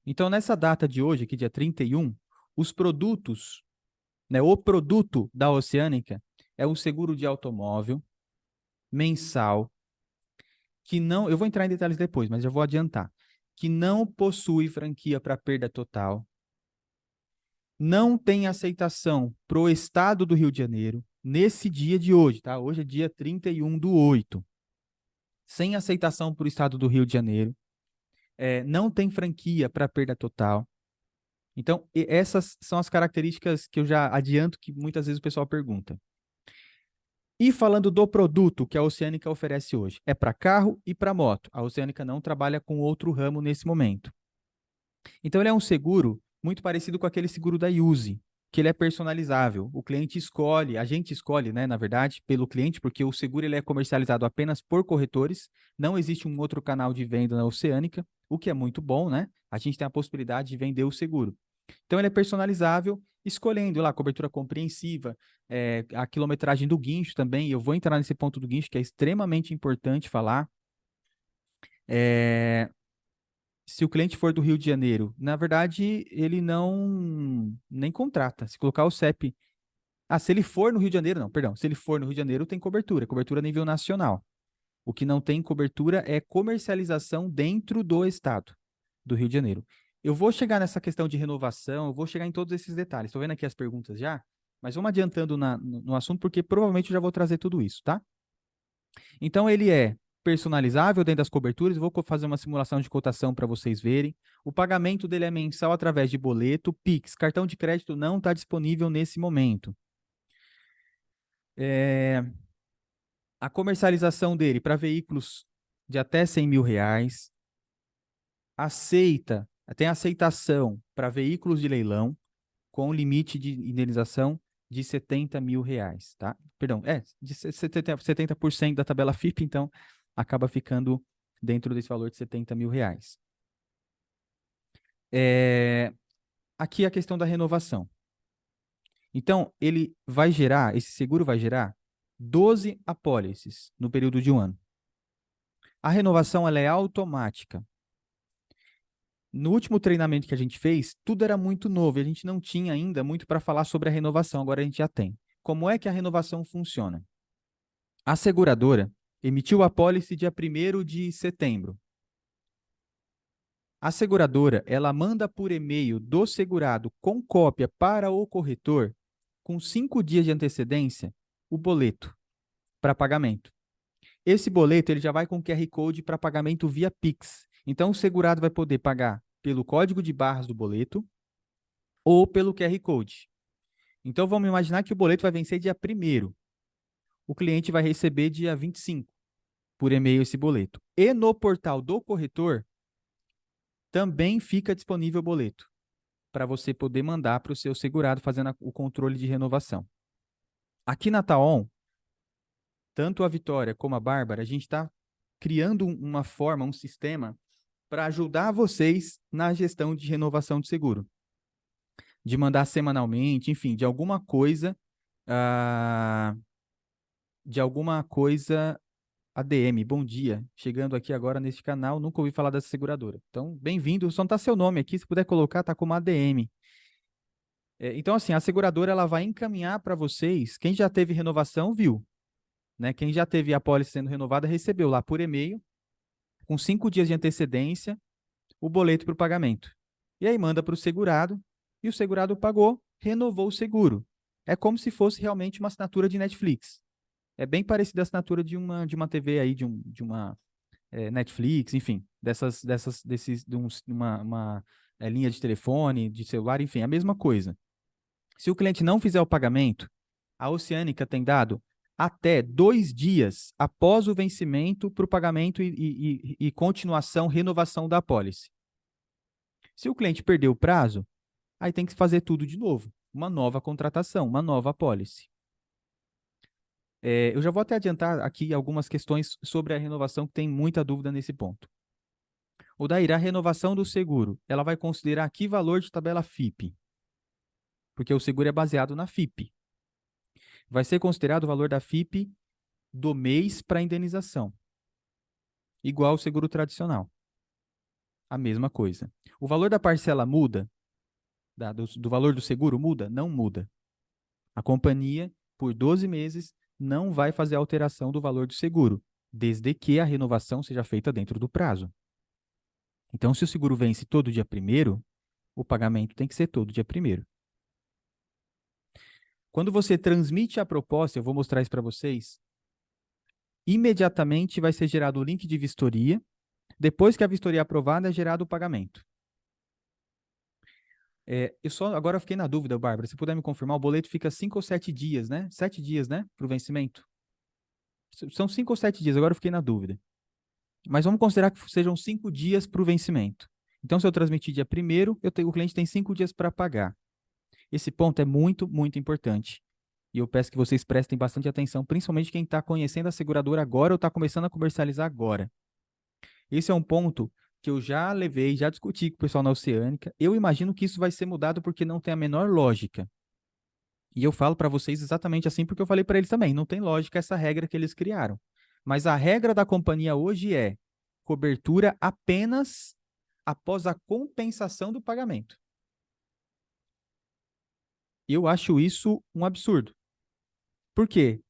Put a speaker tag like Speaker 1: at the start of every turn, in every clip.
Speaker 1: Então, nessa data de hoje, aqui dia 31, os produtos, né, o produto da Oceânica é um seguro de automóvel mensal que não, eu vou entrar em detalhes depois, mas já vou adiantar, que não possui franquia para perda total, não tem aceitação para o estado do Rio de Janeiro nesse dia de hoje, tá? Hoje é dia 31/8, sem aceitação para o estado do Rio de Janeiro, não tem franquia para perda total. Então, essas são as características que eu já adianto que muitas vezes o pessoal pergunta. E falando do produto que a Oceânica oferece hoje, é para carro e para moto. A Oceânica não trabalha com outro ramo nesse momento. Então, ele é um seguro muito parecido com aquele seguro da Use, que ele é personalizável. O cliente escolhe, a gente escolhe, né, na verdade, pelo cliente, porque o seguro ele é comercializado apenas por corretores, não existe um outro canal de venda na Oceânica, o que é muito bom, né? A gente tem a possibilidade de vender o seguro. Então, ele é personalizável, escolhendo lá a cobertura compreensiva, a quilometragem do guincho também. Eu vou entrar nesse ponto do guincho, que é extremamente importante falar. É, se o cliente for do Rio de Janeiro, na verdade, ele não nem contrata. Se colocar o CEP. Ah, se ele for no Rio de Janeiro, não, perdão. Se ele for no Rio de Janeiro, tem cobertura a nível nacional. O que não tem cobertura é comercialização dentro do estado do Rio de Janeiro. Eu vou chegar nessa questão de renovação, eu vou chegar em todos esses detalhes. Estou vendo aqui as perguntas já, mas vamos adiantando no assunto, porque provavelmente eu já vou trazer tudo isso, tá? Então, ele é personalizável dentro das coberturas. Eu vou fazer uma simulação de cotação para vocês verem. O pagamento dele é mensal através de boleto, Pix. Cartão de crédito não está disponível nesse momento. A comercialização dele para veículos de até R$ 100.000. Tem aceitação para veículos de leilão com limite de indenização de R$ 70.000, tá? Perdão, de 70% da tabela FIP, então acaba ficando dentro desse valor de R$ 70.000. Aqui a questão da renovação. Então, esse seguro vai gerar 12 apólices no período de um ano. A renovação ela é automática. No último treinamento que a gente fez, tudo era muito novo e a gente não tinha ainda muito para falar sobre a renovação, agora a gente já tem. Como é que a renovação funciona? A seguradora emitiu a apólice dia 1º de setembro. A seguradora, ela manda por e-mail do segurado com cópia para o corretor, com 5 dias de antecedência, o boleto para pagamento. Esse boleto ele já vai com QR Code para pagamento via Pix. Então, o segurado vai poder pagar pelo código de barras do boleto ou pelo QR Code. Então, vamos imaginar que o boleto vai vencer dia 1º. O cliente vai receber dia 25 por e-mail esse boleto. E no portal do corretor também fica disponível o boleto para você poder mandar para o seu segurado fazendo o controle de renovação. Aqui na Taon, tanto a Vitória como a Bárbara, a gente está criando uma forma, um sistema para ajudar vocês na gestão de renovação de seguro. De mandar semanalmente, enfim, de alguma coisa ADM. Bom dia, chegando aqui agora neste canal, nunca ouvi falar dessa seguradora. Então, bem-vindo, só não está seu nome aqui, se puder colocar, tá como ADM. Então, assim, a seguradora ela vai encaminhar para vocês, quem já teve renovação viu, né? Quem já teve a pólice sendo renovada recebeu lá por e-mail, com 5 dias de antecedência, o boleto para o pagamento. E aí manda para o segurado, e o segurado pagou, renovou o seguro. É como se fosse realmente uma assinatura de Netflix. É bem parecida a assinatura de uma TV aí, de uma Netflix, enfim, uma linha de telefone, de celular, enfim, a mesma coisa. Se o cliente não fizer o pagamento, a Oceânica tem dado até 2 dias após o vencimento para o pagamento e continuação, renovação da apólice. Se o cliente perdeu o prazo, aí tem que fazer tudo de novo. Uma nova contratação, uma nova apólice. Eu já vou até adiantar aqui algumas questões sobre a renovação, que tem muita dúvida nesse ponto. O Daíra, a renovação do seguro, ela vai considerar que valor de tabela FIP? Porque o seguro é baseado na FIP. Vai ser considerado o valor da FIP do mês para indenização, igual ao seguro tradicional. A mesma coisa. O valor da parcela muda? Do valor do seguro muda? Não muda. A companhia, por 12 meses, não vai fazer alteração do valor do seguro, desde que a renovação seja feita dentro do prazo. Então, se o seguro vence todo dia 1º, o pagamento tem que ser todo dia 1º. Quando você transmite a proposta, eu vou mostrar isso para vocês, imediatamente vai ser gerado o link de vistoria. Depois que a vistoria é aprovada, é gerado o pagamento. Agora eu fiquei na dúvida, Bárbara, se puder me confirmar, o boleto fica 5 ou 7 dias, né? 7 dias, né, para o vencimento. São 5 ou 7 dias, agora eu fiquei na dúvida. Mas vamos considerar que sejam 5 dias para o vencimento. Então, se eu transmitir dia 1º, o cliente tem 5 dias para pagar. Esse ponto é muito, muito importante. E eu peço que vocês prestem bastante atenção, principalmente quem está conhecendo a seguradora agora ou está começando a comercializar agora. Esse é um ponto que eu já levei, já discuti com o pessoal na Oceânica. Eu imagino que isso vai ser mudado porque não tem a menor lógica. E eu falo para vocês exatamente assim porque eu falei para eles também. Não tem lógica essa regra que eles criaram. Mas a regra da companhia hoje é cobertura apenas após a compensação do pagamento. Eu acho isso um absurdo. Por quê?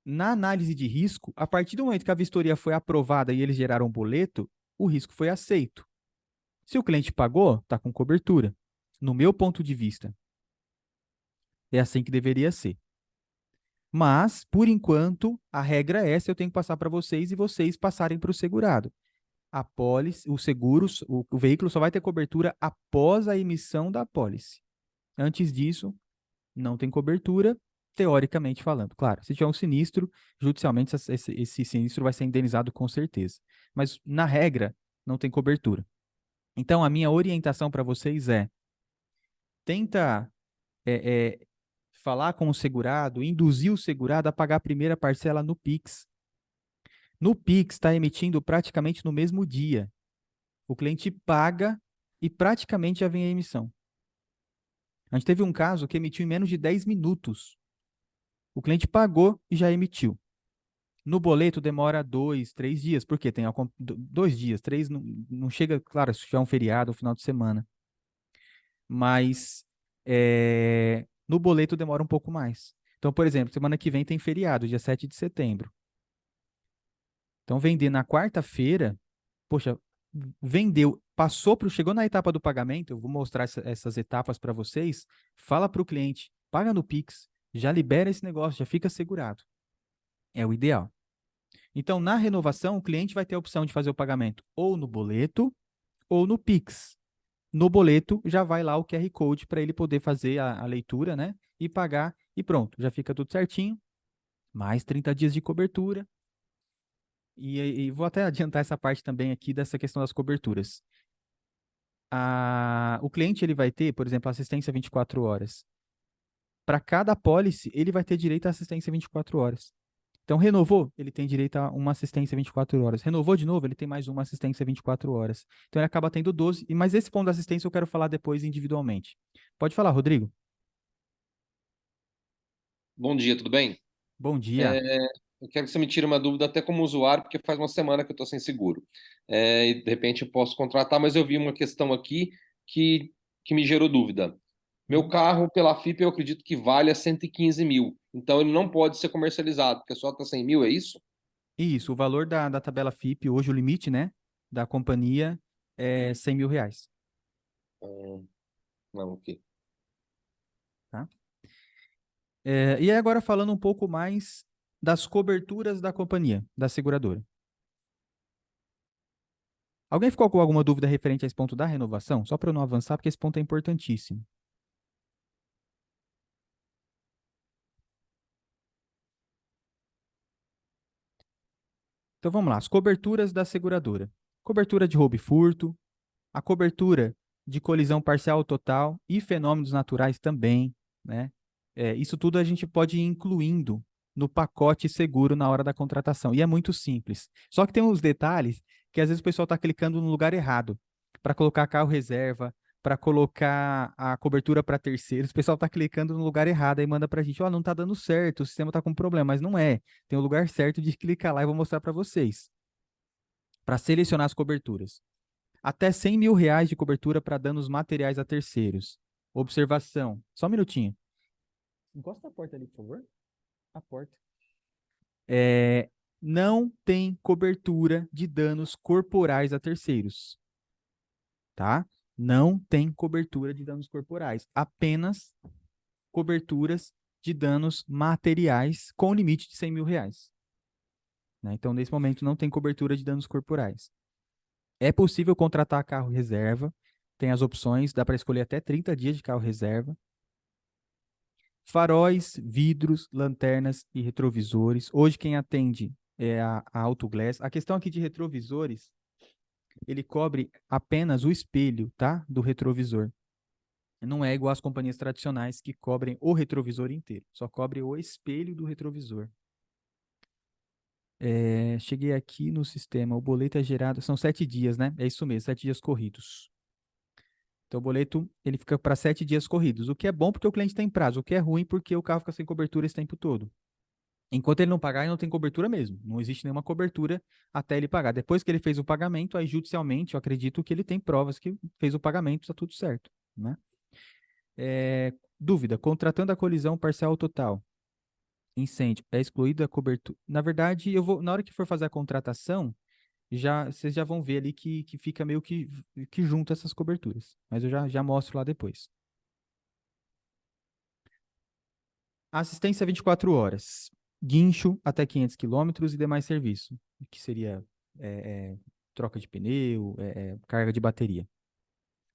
Speaker 1: Na análise de risco, a partir do momento que a vistoria foi aprovada e eles geraram um boleto, o risco foi aceito. Se o cliente pagou, está com cobertura. No meu ponto de vista, é assim que deveria ser. Mas, por enquanto, a regra é essa, eu tenho que passar para vocês e vocês passarem para o segurado. A pólice, o seguro, o veículo só vai ter cobertura após a emissão da pólice. Antes disso, não tem cobertura, teoricamente falando. Claro, se tiver um sinistro, judicialmente esse sinistro vai ser indenizado com certeza. Mas, na regra, não tem cobertura. Então, a minha orientação para vocês tenta falar com o segurado, induzir o segurado a pagar a primeira parcela no Pix. No Pix está emitindo praticamente no mesmo dia. O cliente paga e praticamente já vem a emissão. A gente teve um caso que emitiu em menos de 10 minutos. O cliente pagou e já emitiu. No boleto demora 2, 3 dias, porque tem 2 dias, 3 não chega, claro, se tiver um feriado, um final de semana. Mas no boleto demora um pouco mais. Então, por exemplo, semana que vem tem feriado, dia 7 de setembro. Então, vender na quarta-feira, poxa, vendeu, chegou na etapa do pagamento, eu vou mostrar essas etapas para vocês, fala para o cliente, paga no Pix, já libera esse negócio, já fica segurado. É o ideal. Então, na renovação, o cliente vai ter a opção de fazer o pagamento ou no boleto ou no Pix. No boleto, já vai lá o QR Code para ele poder fazer a leitura, né? E pagar e pronto, já fica tudo certinho. Mais 30 dias de cobertura. E vou até adiantar essa parte também aqui dessa questão das coberturas. O cliente ele vai ter, por exemplo, assistência 24 horas. Para cada apólice, ele vai ter direito à assistência 24 horas. Então, renovou, ele tem direito a uma assistência 24 horas. Renovou de novo, ele tem mais uma assistência 24 horas. Então, ele acaba tendo 12. Mas esse ponto da assistência eu quero falar depois individualmente. Pode falar, Rodrigo.
Speaker 2: Bom dia, tudo bem?
Speaker 1: Bom dia.
Speaker 2: Eu quero que você me tire uma dúvida até como usuário, porque faz uma semana que eu estou sem seguro. E de repente eu posso contratar, mas eu vi uma questão aqui que, que me gerou dúvida. Meu
Speaker 1: Uhum.
Speaker 2: carro, pela FIP, eu acredito que vale a 115 mil. Então ele não pode ser comercializado, porque só está 100 mil, é isso?
Speaker 1: Isso, o valor da tabela FIP, hoje o limite, né, da companhia é 100 mil reais.
Speaker 2: Não, ok.
Speaker 1: Tá? E aí agora falando um pouco mais das coberturas da companhia, da seguradora. Alguém ficou com alguma dúvida referente a esse ponto da renovação? Só para eu não avançar, porque esse ponto é importantíssimo. Então vamos lá, as coberturas da seguradora. Cobertura de roubo e furto, a cobertura de colisão parcial ou total e fenômenos naturais também, né? Isso tudo a gente pode ir incluindo no pacote seguro na hora da contratação. E é muito simples. Só que tem uns detalhes que às vezes o pessoal está clicando no lugar errado para colocar carro reserva, para colocar a cobertura para terceiros. O pessoal está clicando no lugar errado e manda para a gente, não está dando certo, o sistema está com problema, mas não é. Tem o lugar certo de clicar lá e vou mostrar para vocês. Para selecionar as coberturas. Até R$ 100.000 de cobertura para danos materiais a terceiros. Observação. Só um minutinho. Encosta a porta ali, por favor. A porta. Não tem cobertura de danos corporais a terceiros. Tá? Não tem cobertura de danos corporais. Apenas coberturas de danos materiais com limite de R$ 100.000. Né? Então, nesse momento, não tem cobertura de danos corporais. É possível contratar carro reserva. Tem as opções, dá para escolher até 30 dias de carro reserva. Faróis, vidros, lanternas e retrovisores. Hoje quem atende é a Autoglass. A questão aqui de retrovisores, ele cobre apenas o espelho, tá? Do retrovisor. Não é igual às companhias tradicionais que cobrem o retrovisor inteiro. Só cobre o espelho do retrovisor. Cheguei aqui no sistema. O boleto é gerado... São 7 dias, né? É isso mesmo, 7 dias corridos. Então, o boleto ele fica para 7 dias corridos. O que é bom porque o cliente tem prazo. O que é ruim porque o carro fica sem cobertura esse tempo todo. Enquanto ele não pagar, ele não tem cobertura mesmo. Não existe nenhuma cobertura até ele pagar. Depois que ele fez o pagamento, aí judicialmente, eu acredito que ele tem provas que fez o pagamento, está tudo certo, né? Dúvida, contratando a colisão parcial ou total. Incêndio, é excluída a cobertura. Na verdade, na hora que for fazer a contratação, vocês já vão ver ali que fica meio que junto essas coberturas. Mas eu já mostro lá depois. Assistência 24 horas. Guincho até 500 km e demais serviço, que seria troca de pneu, carga de bateria.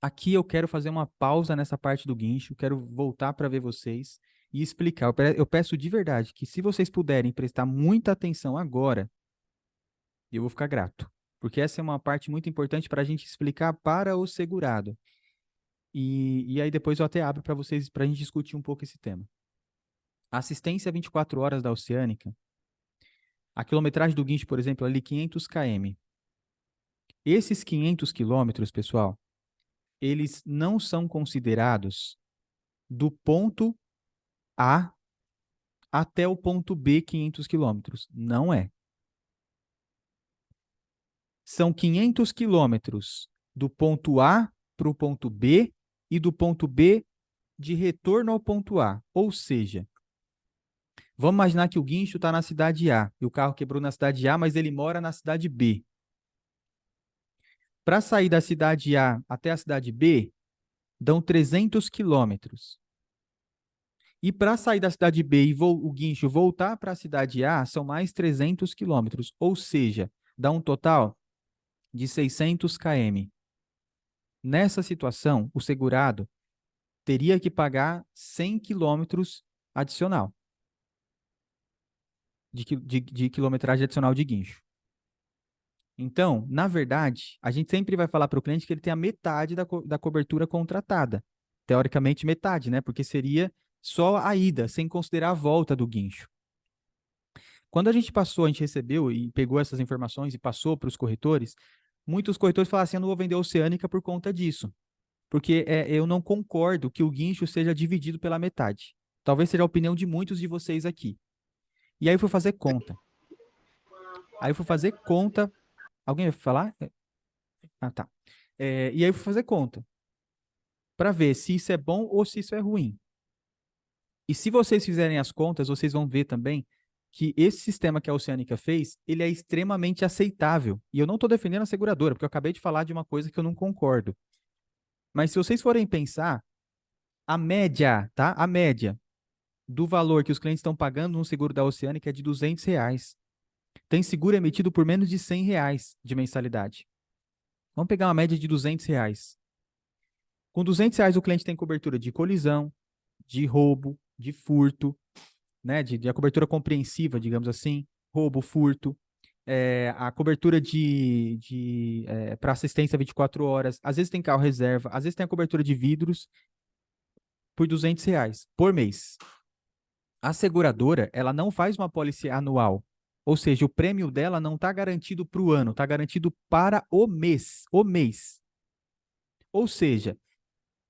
Speaker 1: Aqui eu quero fazer uma pausa nessa parte do guincho, quero voltar para ver vocês e explicar. Eu peço de verdade que se vocês puderem prestar muita atenção agora, eu vou ficar grato, porque essa é uma parte muito importante para a gente explicar para o segurado. E aí depois eu até abro para vocês, para a gente discutir um pouco esse tema. Assistência 24 horas da Oceânica. A quilometragem do guincho, por exemplo, é ali 500 km. Esses 500 quilômetros, pessoal, eles não são considerados do ponto A até o ponto B 500 quilômetros. Não é. São 500 quilômetros do ponto A para o ponto B e do ponto B de retorno ao ponto A. Ou seja, vamos imaginar que o guincho está na cidade A e o carro quebrou na cidade A, mas ele mora na cidade B. Para sair da cidade A até a cidade B, dão 300 quilômetros. E para sair da cidade B e o guincho voltar para a cidade A, são mais 300 quilômetros. Ou seja, dá um total de 600 km. Nessa situação, o segurado teria que pagar 100 quilômetros adicional de quilometragem adicional de guincho. Então, na verdade, a gente sempre vai falar para o cliente que ele tem a metade da cobertura contratada. Teoricamente, metade, né? Porque seria só a ida, sem considerar a volta do guincho. Quando a gente recebeu e pegou essas informações e passou para os corretores, muitos corretores falaram assim, eu não vou vender a Oceânica por conta disso. Porque eu não concordo que o guincho seja dividido pela metade. Talvez seja a opinião de muitos de vocês aqui. E aí eu fui fazer conta. Alguém vai falar? Ah, tá. E aí eu fui fazer conta. Para ver se isso é bom ou se isso é ruim. E se vocês fizerem as contas, vocês vão ver também que esse sistema que a Oceânica fez, ele é extremamente aceitável. E eu não estou defendendo a seguradora, porque eu acabei de falar de uma coisa que eu não concordo. Mas se vocês forem pensar, a média, tá? A média do valor que os clientes estão pagando no seguro da Oceânica é de R$ 200. Tem seguro emitido por menos de R$ 100 de mensalidade. Vamos pegar uma média de R$ 200. Com R$ 200 o cliente tem cobertura de colisão, de roubo, de furto, né? De a cobertura compreensiva, digamos assim, roubo, furto, a cobertura para assistência 24 horas, às vezes tem carro reserva, às vezes tem a cobertura de vidros por R$ 200 por mês. A seguradora, ela não faz uma pólice anual, ou seja, o prêmio dela não está garantido para o ano, está garantido para o mês. Ou seja,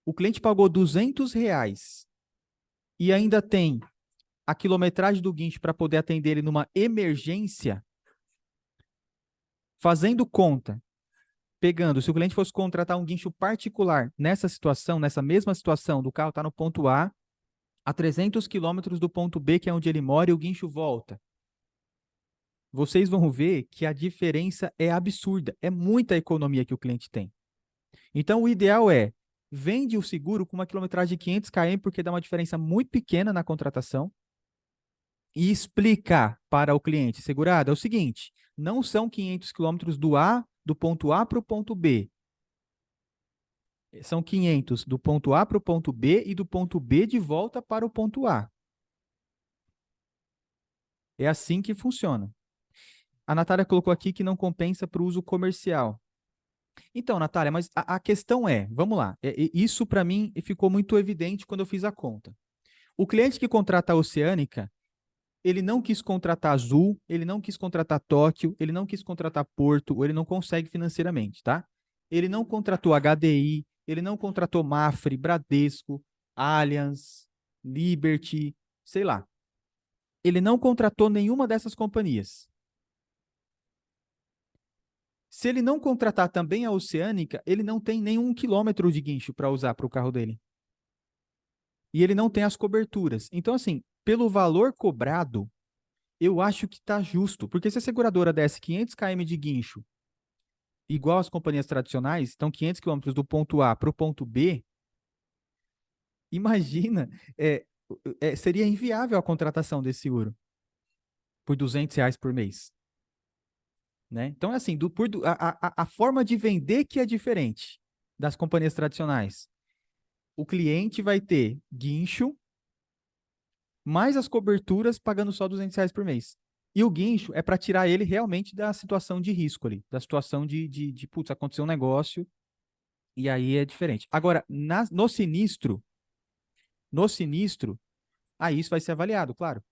Speaker 1: o cliente pagou R$ 200 e ainda tem a quilometragem do guincho para poder atender ele numa emergência, fazendo conta, pegando, se o cliente fosse contratar um guincho particular nessa situação, nessa mesma situação, do carro está no ponto a 300 quilômetros do ponto B, que é onde ele mora, e o guincho volta. Vocês vão ver que a diferença é absurda. É muita economia que o cliente tem. Então, o ideal é, vende o seguro com uma quilometragem de 500 km, porque dá uma diferença muito pequena na contratação, e explicar para o cliente segurado é o seguinte, não são 500 quilômetros do ponto A para o ponto B. São 500 do ponto A para o ponto B e do ponto B de volta para o ponto A. É assim que funciona. A Natália colocou aqui que não compensa para o uso comercial. Então, Natália, mas a questão é, vamos lá, isso para mim ficou muito evidente quando eu fiz a conta. O cliente que contrata a Oceânica, ele não quis contratar Azul, ele não quis contratar Tóquio, ele não quis contratar Porto, ou ele não consegue financeiramente, tá? Ele não contratou HDI, ele não contratou Mafre, Bradesco, Allianz, Liberty, sei lá. Ele não contratou nenhuma dessas companhias. Se ele não contratar também a Oceânica, ele não tem nenhum quilômetro de guincho para usar para o carro dele. E ele não tem as coberturas. Então, assim, pelo valor cobrado, eu acho que está justo. Porque se a seguradora desse 500 km de guincho, igual as companhias tradicionais, então 500 quilômetros do ponto A para o ponto B, imagina, seria inviável a contratação desse seguro por R$ 200 por mês. Né? Então, é assim, a forma de vender que é diferente das companhias tradicionais. O cliente vai ter guincho, mais as coberturas, pagando só R$ 200 por mês. E o guincho é para tirar ele realmente da situação de risco ali, da situação de putz, aconteceu um negócio, e aí é diferente. Agora, no sinistro, aí isso vai ser avaliado, claro.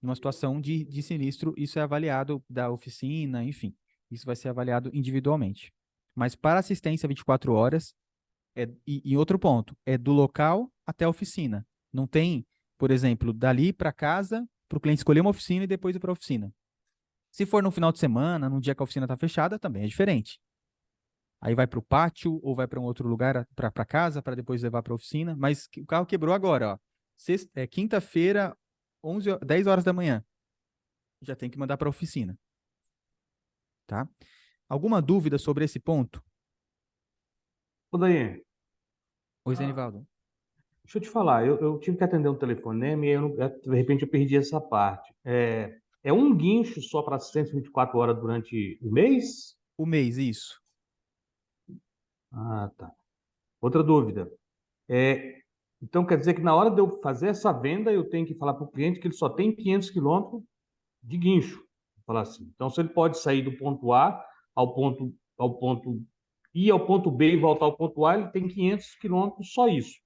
Speaker 1: Numa situação de sinistro, isso é avaliado da oficina, enfim. Isso vai ser avaliado individualmente. Mas para assistência 24 horas, e outro ponto, é do local até a oficina. Não tem, por exemplo, dali para casa, para o cliente escolher uma oficina e depois ir para a oficina. Se for no final de semana, num dia que a oficina está fechada, também é diferente. Aí vai para o pátio ou vai para um outro lugar, para casa, para depois levar para a oficina. Mas o carro quebrou agora, ó. Quinta-feira, 10 horas da manhã. Já tem que mandar para a oficina. Tá? Alguma dúvida sobre esse ponto?
Speaker 3: Ô, daí,
Speaker 1: Oi, Zenivaldo.
Speaker 3: deixa eu te falar, eu tive que atender um telefonema e de repente eu perdi essa parte. É um guincho só para 124 horas durante o mês?
Speaker 1: O mês, isso.
Speaker 3: Ah, tá. Outra dúvida. É, então quer dizer que na hora de eu fazer essa venda, eu tenho que falar para o cliente que ele só tem 500 quilômetros de guincho. Vou falar assim. Então, se ele pode sair do ponto A ao ponto I, ao ponto B e voltar ao ponto A, ele tem 500 quilômetros, só isso.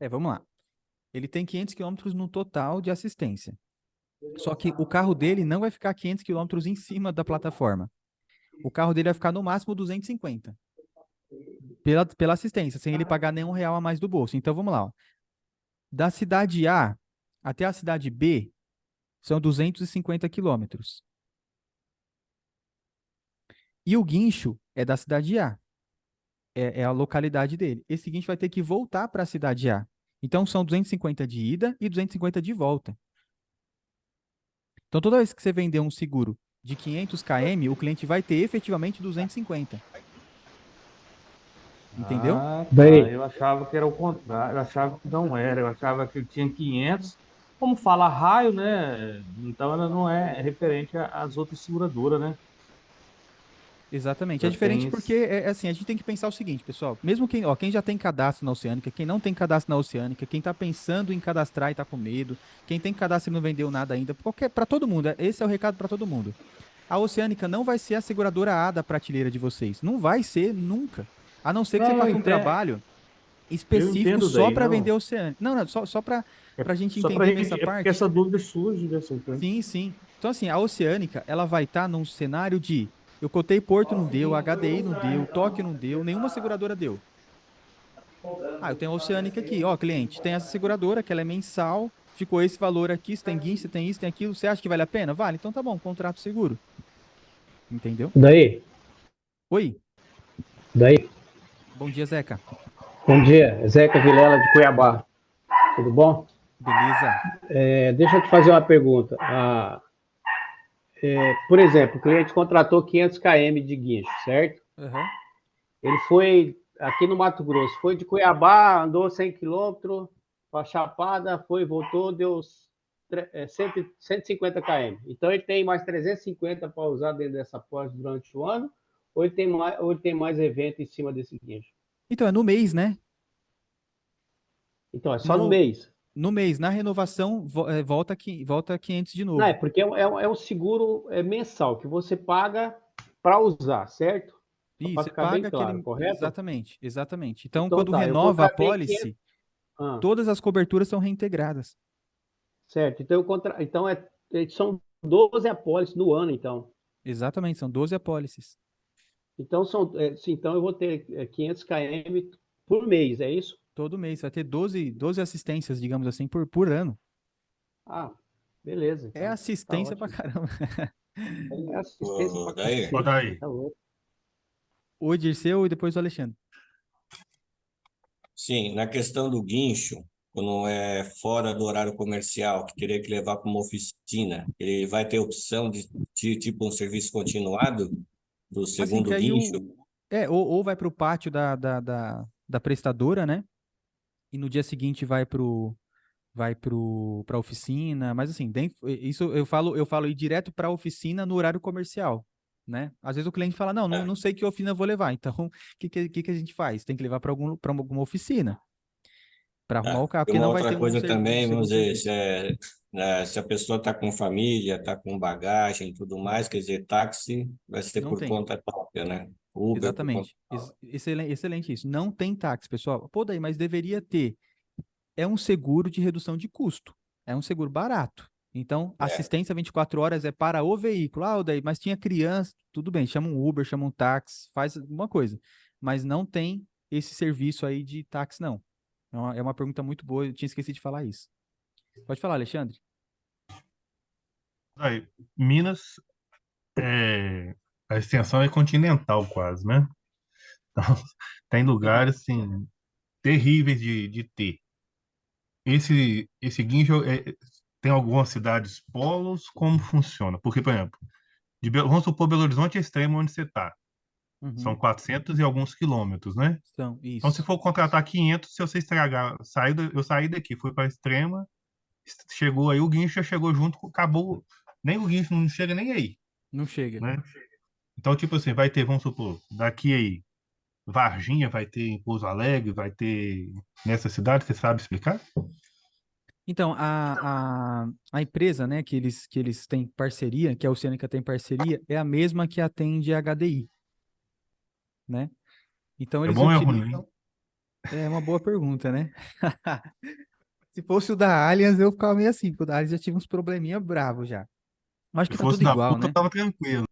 Speaker 1: Vamos lá. Ele tem 500 quilômetros no total de assistência. Só que o carro dele não vai ficar 500 quilômetros em cima da plataforma. O carro dele vai ficar no máximo 250 pela assistência, sem ele pagar nenhum real a mais do bolso. Então vamos lá. Ó. Da cidade A até a cidade B são 250 quilômetros. E o guincho é da cidade A. É a localidade dele. Esse guincho vai ter que voltar para a cidade A. Então são 250 de ida e 250 de volta. Então toda vez que você vender um seguro de 500 km, o cliente vai ter efetivamente 250. Entendeu?
Speaker 3: Ah, tá.
Speaker 4: Daí,
Speaker 3: Eu achava que era o contrário. Eu achava que não era. Eu achava que ele tinha 500. Como fala raio, né? Então ela não é referente às outras seguradoras, né?
Speaker 1: Exatamente. É
Speaker 3: Já
Speaker 1: diferente
Speaker 3: tem
Speaker 1: porque,
Speaker 3: esse.
Speaker 1: assim, a gente tem que pensar o seguinte, pessoal. Mesmo quem já tem cadastro na Oceânica, quem não tem cadastro na Oceânica, quem está pensando em cadastrar e está com medo, quem tem cadastro e não vendeu nada ainda, para todo mundo, esse é o recado para todo mundo. A Oceânica não vai ser a seguradora A da prateleira de vocês. Não vai ser nunca. A não ser que você
Speaker 3: Não,
Speaker 1: faça um trabalho
Speaker 3: eu
Speaker 1: específico
Speaker 3: entendo
Speaker 1: só
Speaker 3: daí,
Speaker 1: para
Speaker 3: não.
Speaker 1: vender a Oceânica. Não, não, só para a gente
Speaker 3: Só pra
Speaker 1: entender nessa
Speaker 3: gente. É porque
Speaker 1: parte.
Speaker 3: essa dúvida surge, né? Assim, então.
Speaker 1: Sim, sim. Então, assim, a Oceânica, ela vai estar num cenário de eu cotei Porto não deu, HDI não deu, Tóquio não deu, nenhuma seguradora deu. Ah, eu tenho a Oceânica aqui. Ó, cliente, tem essa seguradora que ela é mensal, ficou esse valor aqui, você tem guincho, você tem isso, tem aquilo. Você acha que vale a pena? Vale. Então tá bom, contrato seguro. Entendeu?
Speaker 4: daí,
Speaker 1: Oi,
Speaker 4: Daí,
Speaker 1: bom dia, Zeca.
Speaker 4: bom dia, Zeca Vilela de Cuiabá, tudo bom?
Speaker 1: Beleza?
Speaker 4: Deixa eu te fazer uma pergunta. Por exemplo, o cliente contratou 500 km de guincho, certo?
Speaker 1: Aham.
Speaker 4: Ele foi aqui no Mato Grosso, foi de Cuiabá, andou 100 quilômetros para Chapada, foi, voltou, deu 150 km. Então ele tem mais 350 para usar dentro dessa pós durante o ano, ou ele tem mais evento em cima desse guincho?
Speaker 1: Então, é no mês, né?
Speaker 4: Então é só no
Speaker 1: No,
Speaker 4: mês.
Speaker 1: no mês, na renovação, volta 500 de
Speaker 4: Não, é
Speaker 1: novo.
Speaker 4: porque é um seguro mensal que você paga para usar, certo? Só
Speaker 1: E
Speaker 4: para
Speaker 1: você
Speaker 4: ficar bem
Speaker 1: paga
Speaker 4: claro,
Speaker 1: aquele.
Speaker 4: correto?
Speaker 1: Exatamente, exatamente. Então,
Speaker 4: Então
Speaker 1: quando
Speaker 4: tá, eu
Speaker 1: renova a
Speaker 4: contratei 500.
Speaker 1: pólice,
Speaker 4: Ah,
Speaker 1: todas as coberturas são reintegradas.
Speaker 4: certo. Então são 12 apólices no ano, então.
Speaker 1: Exatamente, são 12 apólices.
Speaker 4: Então, então eu vou ter 500 km por mês, é isso?
Speaker 1: Todo mês. Vai ter 12 assistências, digamos assim, por ano.
Speaker 4: Ah, beleza,
Speaker 1: É
Speaker 4: então. Tá
Speaker 1: assistência pra
Speaker 4: ótimo.
Speaker 1: caramba.
Speaker 4: É assistência
Speaker 5: Ô,
Speaker 4: para
Speaker 5: daí,
Speaker 3: Ô,
Speaker 4: cacete,
Speaker 3: daí.
Speaker 4: tá louco.
Speaker 1: O Dirceu e depois o Alexandre.
Speaker 5: sim, na questão do guincho, quando é fora do horário comercial, que teria que levar para uma oficina, ele vai ter opção de tipo um serviço continuado do
Speaker 1: Assim, que
Speaker 5: segundo
Speaker 1: aí
Speaker 5: guincho?
Speaker 1: ou vai para o pátio da prestadora, né? E no dia seguinte pra oficina, mas assim, isso eu falo ir direto para a oficina no horário comercial, né? Às vezes o cliente fala, não, não,
Speaker 5: É,
Speaker 1: não sei que oficina eu vou levar, então o que a gente faz? Tem que levar para alguma oficina para arrumar
Speaker 5: tá.
Speaker 1: o carro,
Speaker 5: E
Speaker 1: porque
Speaker 5: uma
Speaker 1: não vai
Speaker 5: outra
Speaker 1: ter um,
Speaker 5: coisa
Speaker 1: um
Speaker 5: também, vamos
Speaker 1: segundo
Speaker 5: dizer,
Speaker 1: serviço.
Speaker 5: se a pessoa está com família, está com bagagem e tudo mais, quer dizer, táxi vai ser
Speaker 1: Não
Speaker 5: por
Speaker 1: tem.
Speaker 5: conta própria, né? Uber por conta
Speaker 1: Exatamente. Excelente, excelente isso. Não tem táxi, pessoal. Pô, daí, mas deveria ter. É um seguro de redução de custo. É um seguro barato. Então,
Speaker 5: é,
Speaker 1: assistência 24 horas é para o veículo. Ah, daí, mas tinha criança, tudo bem, chama um Uber, chama um táxi, faz alguma coisa. Mas não tem esse serviço aí de táxi, não. É uma pergunta muito boa, eu tinha esquecido de falar isso. Pode falar, Alexandre.
Speaker 3: Aí, Minas, a extensão é continental quase, né? Então, tem
Speaker 1: Sim.
Speaker 3: lugares, assim, terríveis de ter. Esse guincho tem algumas cidades polos, como funciona? Porque, por exemplo, vamos supor Belo Horizonte é extremo onde você está. São
Speaker 1: Uhum.
Speaker 3: 400 e alguns quilômetros, né?
Speaker 1: São,
Speaker 3: Então, se
Speaker 1: isso.
Speaker 3: for contratar 500, se você estragar, eu saí daqui, fui para Extrema, chegou aí, o guincho já chegou junto, acabou, nem o guincho não chega nem aí,
Speaker 1: Não chega.
Speaker 3: né? Então, tipo assim, vai ter, vamos supor, daqui aí, Varginha, vai ter em Pouso Alegre, vai ter nessa cidade, você sabe explicar?
Speaker 1: Então, a empresa, né, que eles têm parceria, que a Oceânica tem parceria, é a mesma que atende a HDI, né? Então,
Speaker 3: É
Speaker 1: eles
Speaker 3: bom ou é ruim?
Speaker 1: utilizam. É uma boa pergunta, né? Se fosse o da Allianz, eu ficava meio assim, porque o da Allianz já tive uns probleminha bravos já. Mas acho
Speaker 3: Se
Speaker 1: que tá
Speaker 3: fosse
Speaker 1: tudo
Speaker 3: da
Speaker 1: igual,
Speaker 3: PUC, eu
Speaker 1: né?
Speaker 3: tava tranquilo.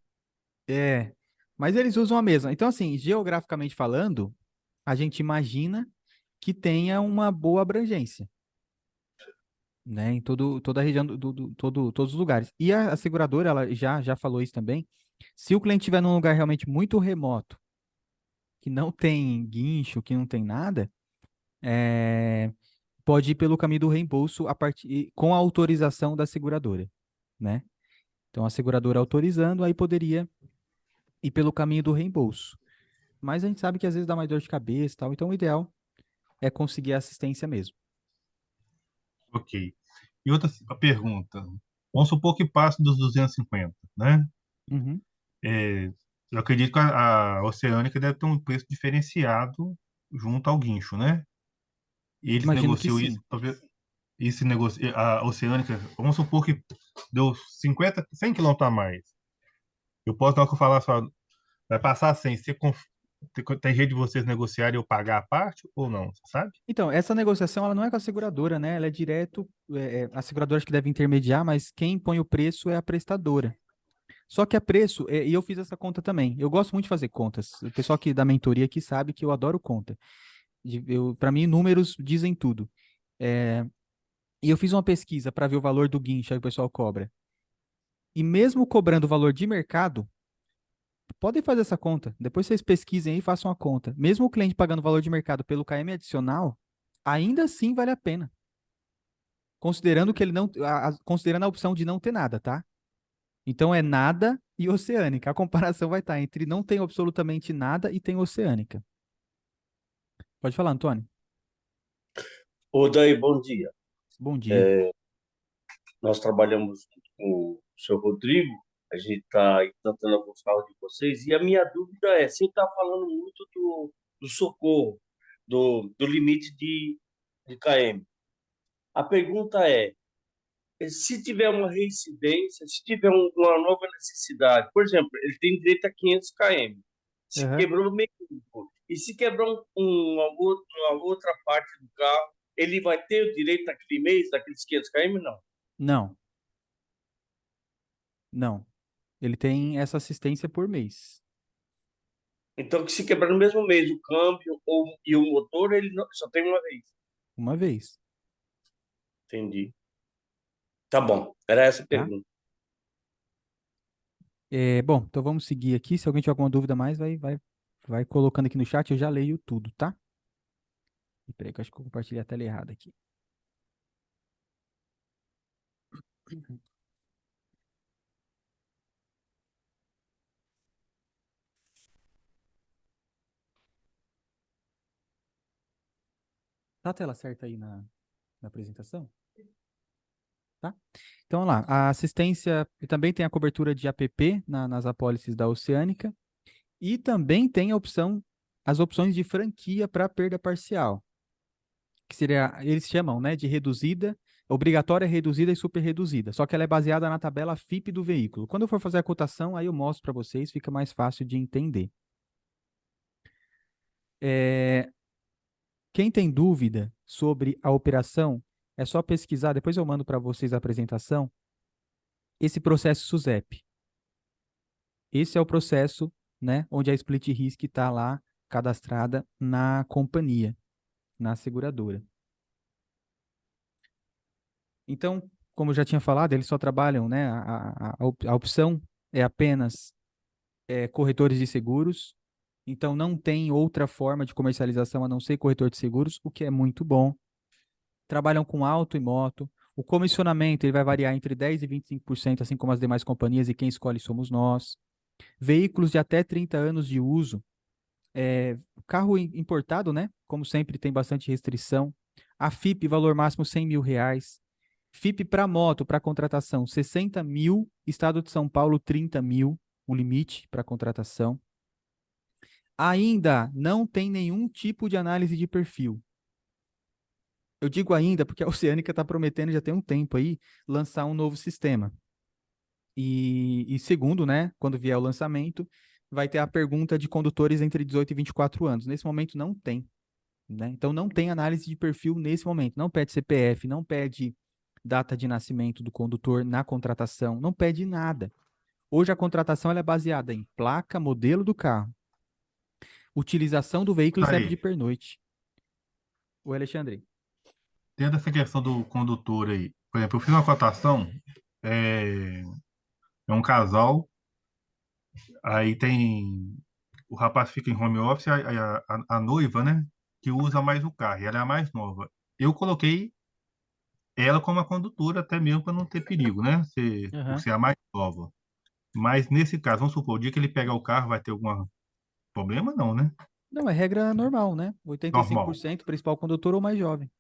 Speaker 1: É. Mas eles usam a mesma. Então, assim, geograficamente falando, a gente imagina que tenha uma boa abrangência, né? Em toda a região, todos os lugares. E a seguradora, ela já falou isso também. Se o cliente estiver num lugar realmente muito remoto, que não tem guincho, que não tem nada, é, pode ir pelo caminho do reembolso com a autorização da seguradora, né? Então, a seguradora autorizando, aí poderia ir pelo caminho do reembolso. Mas a gente sabe que às vezes dá mais dor de cabeça e tal, então o ideal é conseguir a assistência mesmo.
Speaker 3: Ok. E outra pergunta. Vamos supor que passe dos 250, né?
Speaker 1: Uhum.
Speaker 3: É, eu acredito que a Oceânica deve ter um preço diferenciado junto ao guincho, né? E eles
Speaker 1: Imagino que
Speaker 3: negociam isso,
Speaker 1: sim.
Speaker 3: talvez esse negócio, a Oceânica, vamos supor que deu 50, 100 quilômetros a mais. Eu posso dar o que eu falar só, vai passar 100, tem jeito de vocês negociarem e eu pagar a parte ou não, você sabe?
Speaker 1: Então, essa negociação ela não é com a seguradora, né? Ela é direto, a seguradora acho que deve intermediar, mas quem põe o preço é a prestadora. Só que a preço, e eu fiz essa conta também. Eu gosto muito de fazer contas. O pessoal que da mentoria aqui sabe que eu adoro conta. Para mim, números dizem tudo. É, e eu fiz uma pesquisa para ver o valor do guincho que o pessoal cobra. E mesmo cobrando o valor de mercado, podem fazer essa conta. Depois vocês pesquisem aí e façam a conta. Mesmo o cliente pagando valor de mercado pelo KM adicional, ainda assim vale a pena. Considerando que ele não, considerando a opção de não ter nada, tá? Então é nada e oceânica. A comparação vai estar entre não tem absolutamente nada e tem oceânica. Pode falar, Antônio.
Speaker 6: Ô, Daí, bom dia.
Speaker 1: Bom dia.
Speaker 6: Nós trabalhamos junto com o senhor Rodrigo, a gente está implantando alguns carros de vocês, e a minha dúvida é, você está falando muito do socorro, do limite de km. A pergunta é, se tiver uma reincidência, se tiver uma nova necessidade, por exemplo, ele tem direito a 500 km, se
Speaker 1: Aham.
Speaker 6: quebrou o mecânico, e se quebrar uma outra parte do carro, ele vai ter o direito naquele mês, daqueles 500 km? Não.
Speaker 1: Não, não. Ele tem essa assistência por mês.
Speaker 6: Então, que se quebrar no mesmo mês o câmbio e o motor, ele só tem uma vez.
Speaker 1: Uma vez,
Speaker 6: Entendi. Tá bom. Era essa a
Speaker 1: tá?
Speaker 6: pergunta.
Speaker 1: Bom, então vamos seguir aqui. Se alguém tiver alguma dúvida mais, vai colocando aqui no chat. Eu já leio tudo, tá? Peraí, que eu acho que eu compartilhei a tela errada aqui. Tá a tela certa aí na apresentação? Tá? Então, vamos lá. A assistência também tem a cobertura de APP nas apólices da Oceânica e também tem as opções de franquia para perda parcial, que seria, eles chamam, né, de reduzida, obrigatória, reduzida e super reduzida. Só que ela é baseada na tabela FIP do veículo. Quando eu for fazer a cotação, aí eu mostro para vocês, fica mais fácil de entender. Quem tem dúvida sobre a operação, é só pesquisar, depois eu mando para vocês a apresentação, esse processo SUSEP. Esse é o processo, né, onde a split risk está lá cadastrada na companhia, na seguradora. Então, como eu já tinha falado, eles só trabalham, né, a opção é apenas corretores de seguros, então não tem outra forma de comercialização a não ser corretor de seguros, o que é muito bom. Trabalham com auto e moto. O comissionamento ele vai variar entre 10% e 25%, assim como as demais companhias, e quem escolhe somos nós. Veículos de até 30 anos de uso. Carro importado, né? Como sempre, tem bastante restrição. A FIP, valor máximo R$ 100.000. FIP para moto, para contratação, 60 mil. Estado de São Paulo, 30 mil, o limite para contratação. Ainda não tem nenhum tipo de análise de perfil. Eu digo ainda porque a Oceânica está prometendo, já tem um tempo aí, lançar um novo sistema. E segundo, né, quando vier o lançamento, vai ter a pergunta de condutores entre 18 e 24 anos. Nesse momento não tem, né? Então não tem análise de perfil nesse momento. Não pede CPF, não pede data de nascimento do condutor na contratação, não pede nada. Hoje a contratação ela é baseada em placa, modelo do carro, utilização do veículo e CEP de
Speaker 7: Aí,
Speaker 1: pernoite. O Alexandre.
Speaker 7: dentro dessa questão do condutor aí, por exemplo, eu fiz uma cotação, é, é um casal, aí tem, o rapaz fica em home office, a noiva, né, que usa mais o carro, e ela é a mais nova. Eu coloquei ela como a condutora, até mesmo para não ter perigo, né, por
Speaker 1: Aham.
Speaker 7: ser a mais nova. Mas nesse caso, vamos supor, o dia que ele pegar o carro, vai ter algum problema? Não, né?
Speaker 1: Não, é regra normal, né?
Speaker 7: Normal.
Speaker 1: 85% principal condutor ou mais jovem.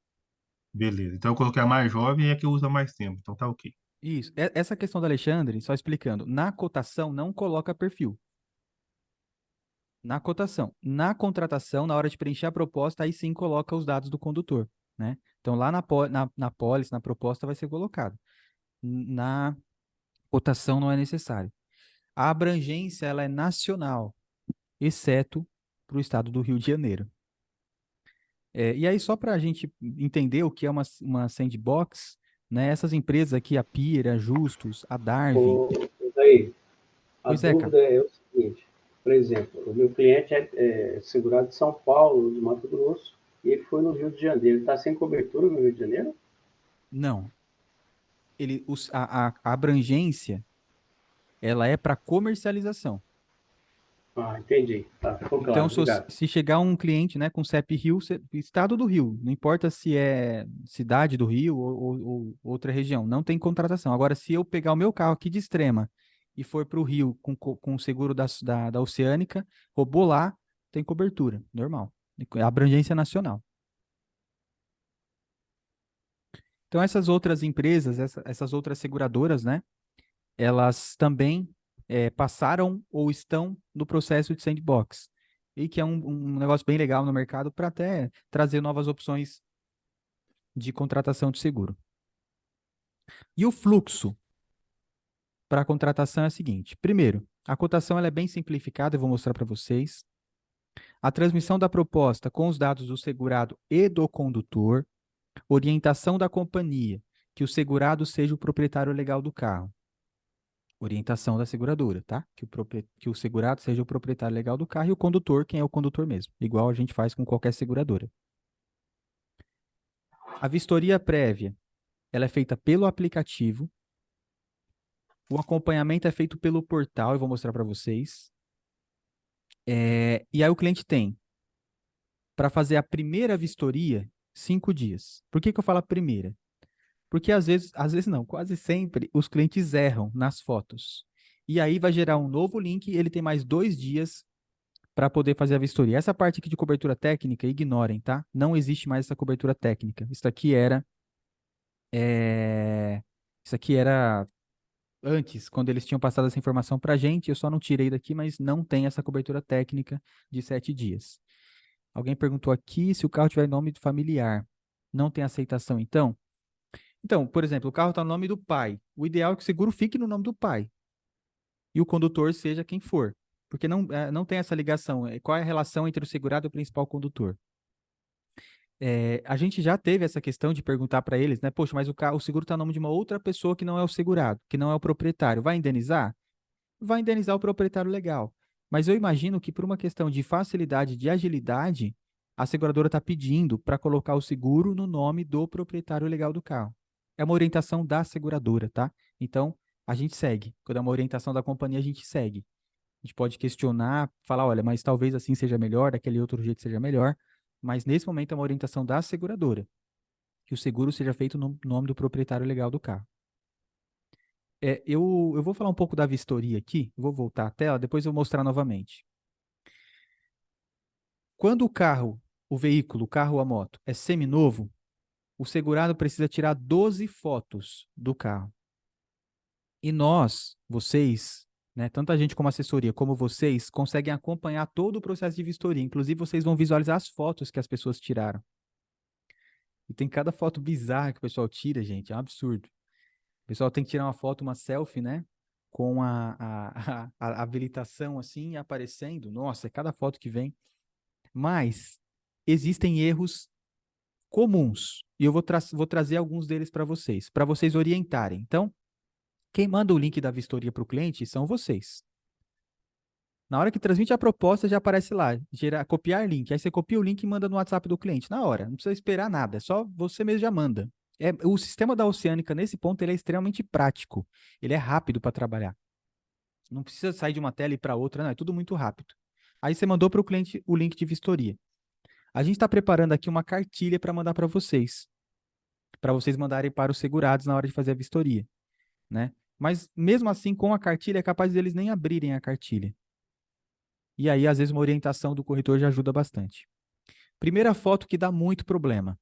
Speaker 7: Beleza. Então eu coloquei a mais jovem e é a que usa mais tempo. Então tá ok.
Speaker 1: Isso. Essa questão do Alexandre, só explicando, na cotação não coloca perfil. Na cotação. Na contratação, na hora de preencher a proposta, aí sim coloca os dados do condutor, né? Então lá na pólice, na proposta, vai ser colocado. Na cotação não é necessário. A abrangência, ela é nacional, exceto para o estado do Rio de Janeiro. E aí, só para a gente entender o que é uma sandbox, né? Essas empresas aqui, a Pier, a Justus, a Darwin.
Speaker 4: Daí, a
Speaker 1: Pois é, cara.
Speaker 4: dúvida é o seguinte, por exemplo, o meu cliente é segurado de São Paulo, de Mato Grosso, e ele foi no Rio de Janeiro. Ele está sem cobertura no Rio de Janeiro?
Speaker 1: Não. A abrangência, ela é para comercialização.
Speaker 4: Ah, entendi. Tá, ficou
Speaker 1: Então,
Speaker 4: claro. Obrigado.
Speaker 1: se chegar um cliente, né, com CEP Rio, estado do Rio, não importa se é cidade do Rio ou outra região, não tem contratação. Agora, se eu pegar o meu carro aqui de Extrema e for para o Rio com o seguro da Oceânica, roubou lá, tem cobertura, normal. É abrangência nacional. Então, essas outras empresas, essas outras seguradoras, né, elas também passaram ou estão no processo de sandbox. E que é um negócio bem legal no mercado para até trazer novas opções de contratação de seguro. E o fluxo para a contratação é o seguinte. Primeiro, a cotação ela é bem simplificada, eu vou mostrar para vocês. A transmissão da proposta com os dados do segurado e do condutor. Orientação da companhia, que o segurado seja o proprietário legal do carro. Orientação da seguradora, tá? Que o segurado seja o proprietário legal do carro e o condutor, quem é o condutor mesmo. Igual a gente faz com qualquer seguradora. A vistoria prévia, ela é feita pelo aplicativo. O acompanhamento é feito pelo portal, eu vou mostrar para vocês. E aí o cliente tem, para fazer a primeira vistoria, 5 dias. Por que eu falo a primeira? Porque às vezes não, quase sempre, os clientes erram nas fotos. E aí vai gerar um novo link e ele tem mais 2 dias para poder fazer a vistoria. Essa parte aqui de cobertura técnica, ignorem, tá? Não existe mais essa cobertura técnica. Isso aqui era antes, quando eles tinham passado essa informação para a gente, eu só não tirei daqui, mas não tem essa cobertura técnica de 7 dias. Alguém perguntou aqui se o carro tiver nome familiar. Não tem aceitação, então? Então, por exemplo, o carro está no nome do pai. O ideal é que o seguro fique no nome do pai. E o condutor seja quem for. Porque não tem essa ligação. Qual é a relação entre o segurado e o principal condutor? A gente já teve essa questão de perguntar para eles, né? Poxa, mas o seguro está no nome de uma outra pessoa que não é o segurado, que não é o proprietário. Vai indenizar? Vai indenizar o proprietário legal. Mas eu imagino que por uma questão de facilidade, de agilidade, a seguradora está pedindo para colocar o seguro no nome do proprietário legal do carro. É uma orientação da seguradora, tá? Então, a gente segue. Quando é uma orientação da companhia, a gente segue. A gente pode questionar, falar, olha, mas talvez assim seja melhor, daquele outro jeito seja melhor. Mas nesse momento é uma orientação da seguradora, que o seguro seja feito no nome do proprietário legal do carro. Eu vou falar um pouco da vistoria aqui, vou voltar à tela, depois eu vou mostrar novamente. Quando o veículo, o carro ou a moto, é seminovo, o segurado precisa tirar 12 fotos do carro. E nós, vocês, né, tanto a gente como a assessoria, como vocês, conseguem acompanhar todo o processo de vistoria. Inclusive, vocês vão visualizar as fotos que as pessoas tiraram. E tem cada foto bizarra que o pessoal tira, gente, é um absurdo. O pessoal tem que tirar uma foto, uma selfie, né? Com a habilitação assim aparecendo. Nossa, é cada foto que vem. Mas existem erros comuns. E eu vou trazer alguns deles para vocês orientarem. Então, quem manda o link da vistoria para o cliente são vocês. Na hora que transmite a proposta, já aparece lá, copiar link. Aí você copia o link e manda no WhatsApp do cliente, na hora. Não precisa esperar nada, é só você mesmo já manda. O sistema da Oceânica, nesse ponto, ele é extremamente prático. Ele é rápido para trabalhar. Não precisa sair de uma tela e ir para outra, não, é tudo muito rápido. Aí você mandou para o cliente o link de vistoria. A gente está preparando aqui uma cartilha para mandar para vocês mandarem para os segurados na hora de fazer a vistoria, né? Mas mesmo assim, com a cartilha, é capaz deles nem abrirem a cartilha. E aí, às vezes, uma orientação do corretor já ajuda bastante. Primeira foto que dá muito problema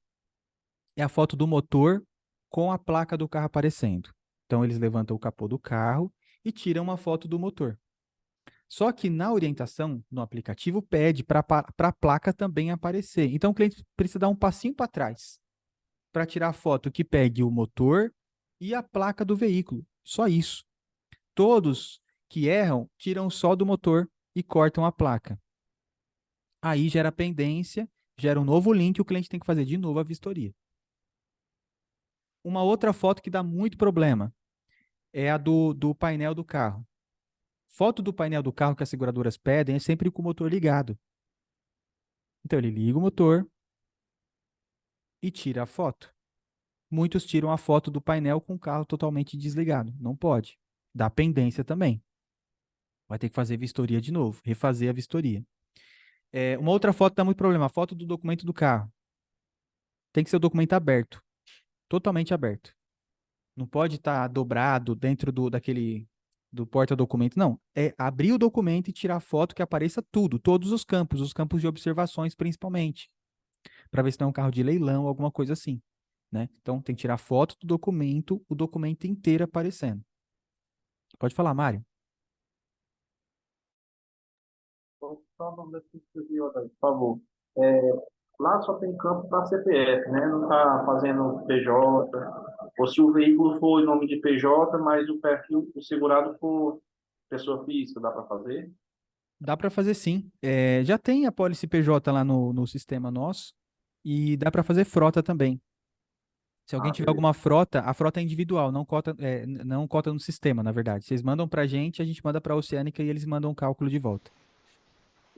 Speaker 1: é a foto do motor com a placa do carro aparecendo. Então, eles levantam o capô do carro e tiram uma foto do motor. Só que na orientação, no aplicativo, pede para a placa também aparecer. Então, o cliente precisa dar um passinho para trás para tirar a foto que pegue o motor e a placa do veículo. Só isso. Todos que erram, tiram só do motor e cortam a placa. Aí gera pendência, gera um novo link, o cliente tem que fazer de novo a vistoria. Uma outra foto que dá muito problema é a do painel do carro. Foto do painel do carro que as seguradoras pedem é sempre com o motor ligado. Então ele liga o motor e tira a foto. Muitos tiram a foto do painel com o carro totalmente desligado. Não pode. Dá pendência também. Vai ter que fazer vistoria de novo, refazer a vistoria. Uma outra foto dá muito problema, a foto do documento do carro. Tem que ser o documento aberto, totalmente aberto. Não pode estar dobrado dentro do porta-documento. Não, é abrir o documento e tirar foto que apareça tudo, todos os campos de observações principalmente, para ver se não é um carro de leilão, alguma coisa assim, né? Então tem que tirar foto do documento, o documento inteiro aparecendo. Pode falar, Mário.
Speaker 8: Só uma dúvida que eu vi, Otávio, por favor. É, lá só tem campo para CPF, né? Não está fazendo PJ. Ou se o veículo for em nome de PJ, mas o perfil, o segurado for pessoa física, dá para fazer?
Speaker 1: Dá para fazer sim. Já tem a pólice PJ lá no sistema nosso e dá para fazer frota também. Se alguém
Speaker 8: Ah,
Speaker 1: tiver
Speaker 8: beleza.
Speaker 1: alguma frota, a frota é individual, não cota no sistema, na verdade. Vocês mandam para a gente manda para a Oceânica e eles mandam o cálculo de volta.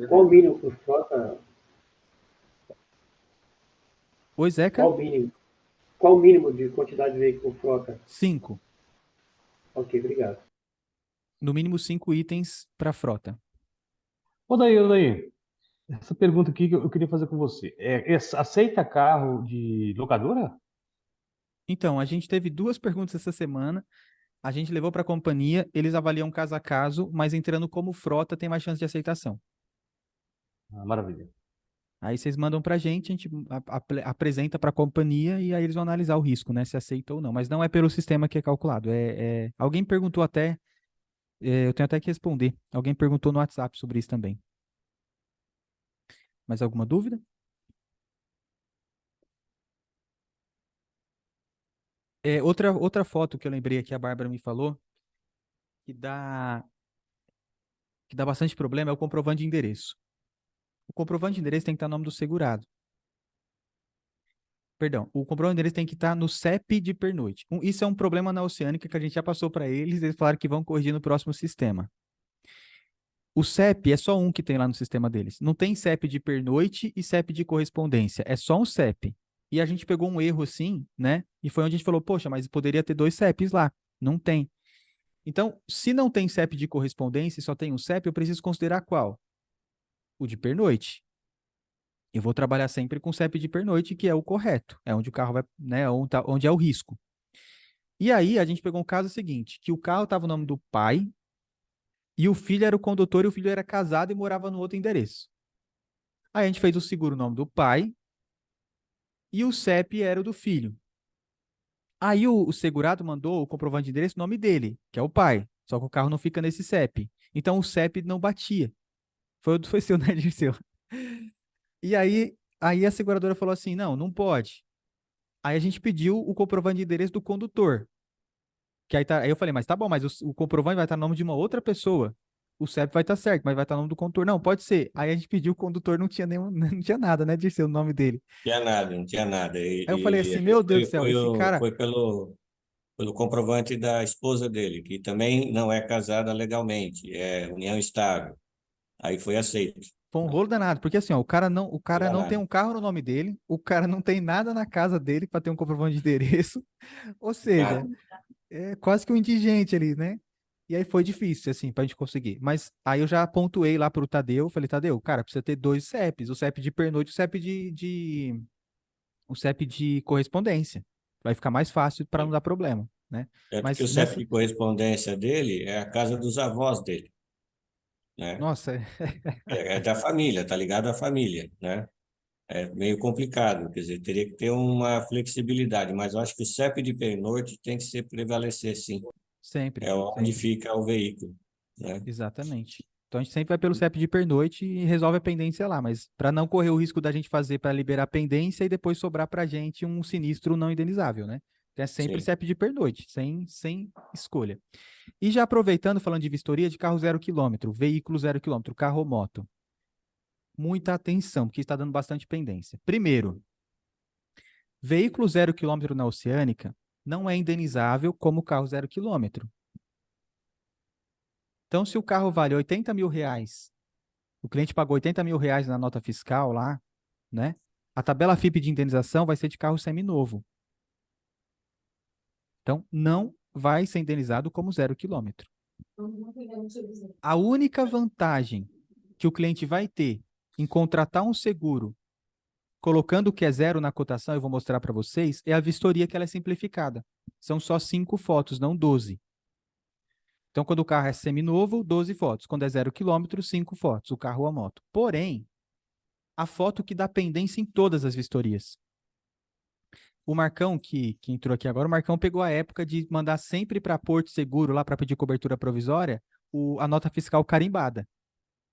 Speaker 4: Qual o
Speaker 8: Beleza.
Speaker 4: mínimo por frota?
Speaker 1: Oi, Zeca?
Speaker 4: Qual o mínimo? Qual o mínimo de quantidade de veículo por frota?
Speaker 1: 5.
Speaker 4: Ok, obrigado.
Speaker 1: No mínimo 5 itens para frota.
Speaker 3: Ô, daí, essa pergunta aqui que eu queria fazer com você. Aceita carro de locadora?
Speaker 1: Então, a gente teve 2 perguntas essa semana. A gente levou para a companhia, eles avaliam caso a caso, mas entrando como frota tem mais chance de aceitação.
Speaker 3: Ah, maravilha.
Speaker 1: Aí vocês mandam para a gente apresenta para a companhia e aí eles vão analisar o risco, né? Se aceita ou não. Mas não é pelo sistema que é calculado. Alguém perguntou até, eu tenho até que responder. Alguém perguntou no WhatsApp sobre isso também. Mais alguma dúvida? Outra foto que eu lembrei aqui, a Bárbara me falou, que dá bastante problema é o comprovante de endereço. O comprovante de endereço tem que estar no nome do segurado. Perdão, o comprovante de endereço tem que estar no CEP de pernoite. Isso é um problema na Oceânica que a gente já passou para eles falaram que vão corrigir no próximo sistema. O CEP é só um que tem lá no sistema deles. Não tem CEP de pernoite e CEP de correspondência. É só um CEP. E a gente pegou um erro assim, né? E foi onde a gente falou, poxa, mas poderia ter 2 CEPs lá. Não tem. Então, se não tem CEP de correspondência e só tem um CEP, eu preciso considerar qual? O de pernoite. Eu vou trabalhar sempre com CEP de pernoite, que é o correto. É onde o carro vai, né? Onde é o risco. E aí, a gente pegou um caso seguinte, que o carro estava no nome do pai e o filho era o condutor e o filho era casado e morava no outro endereço. Aí a gente fez o seguro no nome do pai e o CEP era o do filho. Aí o segurado mandou o comprovante de endereço no nome dele, que é o pai. Só que o carro não fica nesse CEP. Então o CEP não batia. Foi seu, né, Dirceu? E aí a seguradora falou assim: não pode. Aí a gente pediu o comprovante de endereço do condutor. Aí eu falei, mas tá bom, mas o comprovante vai estar no nome de uma outra pessoa. O CEP vai estar certo, mas vai estar no nome do condutor. Não, pode ser. Aí a gente pediu, o condutor não tinha nenhum, não tinha nada, né, Dirceu, o nome dele.
Speaker 5: Tinha nada, não tinha nada.
Speaker 1: Aí eu falei assim,
Speaker 5: E
Speaker 1: meu Deus do céu, esse cara.
Speaker 5: foi pelo comprovante da esposa dele, que também não é casada legalmente, é união estável. Aí foi aceito.
Speaker 1: Foi um rolo danado, porque assim, ó, o cara não tem
Speaker 5: Danado.
Speaker 1: um carro no nome dele, o cara não tem nada na casa dele para ter um comprovante de endereço, ou seja,
Speaker 5: Nada.
Speaker 1: é quase que um indigente ali, né? E aí foi difícil, assim, pra gente conseguir. Mas aí eu já pontuei lá pro Tadeu, falei, Tadeu, cara, precisa ter 2 CEPs, o CEP de pernoite e o CEP de correspondência. Vai ficar mais fácil para não dar problema, né?
Speaker 5: É porque
Speaker 1: Mas
Speaker 5: o CEP
Speaker 1: nessa.
Speaker 5: de correspondência dele é a casa dos avós dele, né?
Speaker 1: Nossa,
Speaker 5: É da família, tá ligado à família, né? É meio complicado, quer dizer, teria que ter uma flexibilidade, mas eu acho que o CEP de pernoite tem que ser prevalecer, sim.
Speaker 1: sempre,
Speaker 5: É onde
Speaker 1: sempre.
Speaker 5: fica o veículo, né?
Speaker 1: Exatamente. Então a gente sempre vai pelo CEP de pernoite e resolve a pendência lá, mas para não correr o risco da gente fazer para liberar a pendência e depois sobrar para a gente um sinistro não indenizável, né? Então é sempre
Speaker 5: Sim.
Speaker 1: CEP de pernoite, sem escolha. E já aproveitando, falando de vistoria de carro 0 km, veículo 0 km, carro ou moto. Muita atenção, porque está dando bastante pendência. Primeiro, veículo 0 km na Oceânica não é indenizável como carro 0 km. Então, se o carro vale 80 mil reais, o cliente pagou 80 mil reais na nota fiscal lá, né? A tabela FIP de indenização vai ser de carro seminovo. Então, não vai ser indenizado como 0 km. A única vantagem que o cliente vai ter em contratar um seguro, colocando o que é zero na cotação, eu vou mostrar para vocês, é a vistoria que ela é simplificada. São só 5 fotos, não 12. Então, quando o carro é seminovo, 12 fotos. Quando é 0 quilômetro, 5 fotos, o carro ou a moto. Porém, a foto que dá pendência em todas as vistorias. O Marcão, que entrou aqui agora, o Marcão pegou a época de mandar sempre para Porto Seguro, lá para pedir cobertura provisória, a nota fiscal carimbada,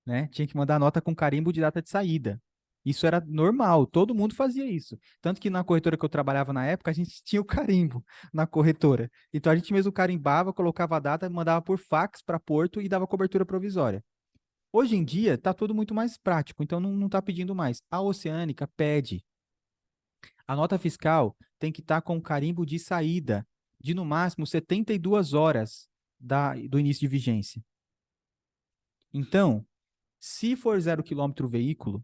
Speaker 1: né? Tinha que mandar a nota com carimbo de data de saída. Isso era normal, todo mundo fazia isso. Tanto que na corretora que eu trabalhava na época, a gente tinha o carimbo na corretora. Então a gente mesmo carimbava, colocava a data, mandava por fax para Porto e dava cobertura provisória. Hoje em dia, está tudo muito mais prático, então não está pedindo mais. A Oceânica pede. A nota fiscal tem que estar com o carimbo de saída de, no máximo, 72 horas do início de vigência. Então, se for 0 quilômetro o veículo,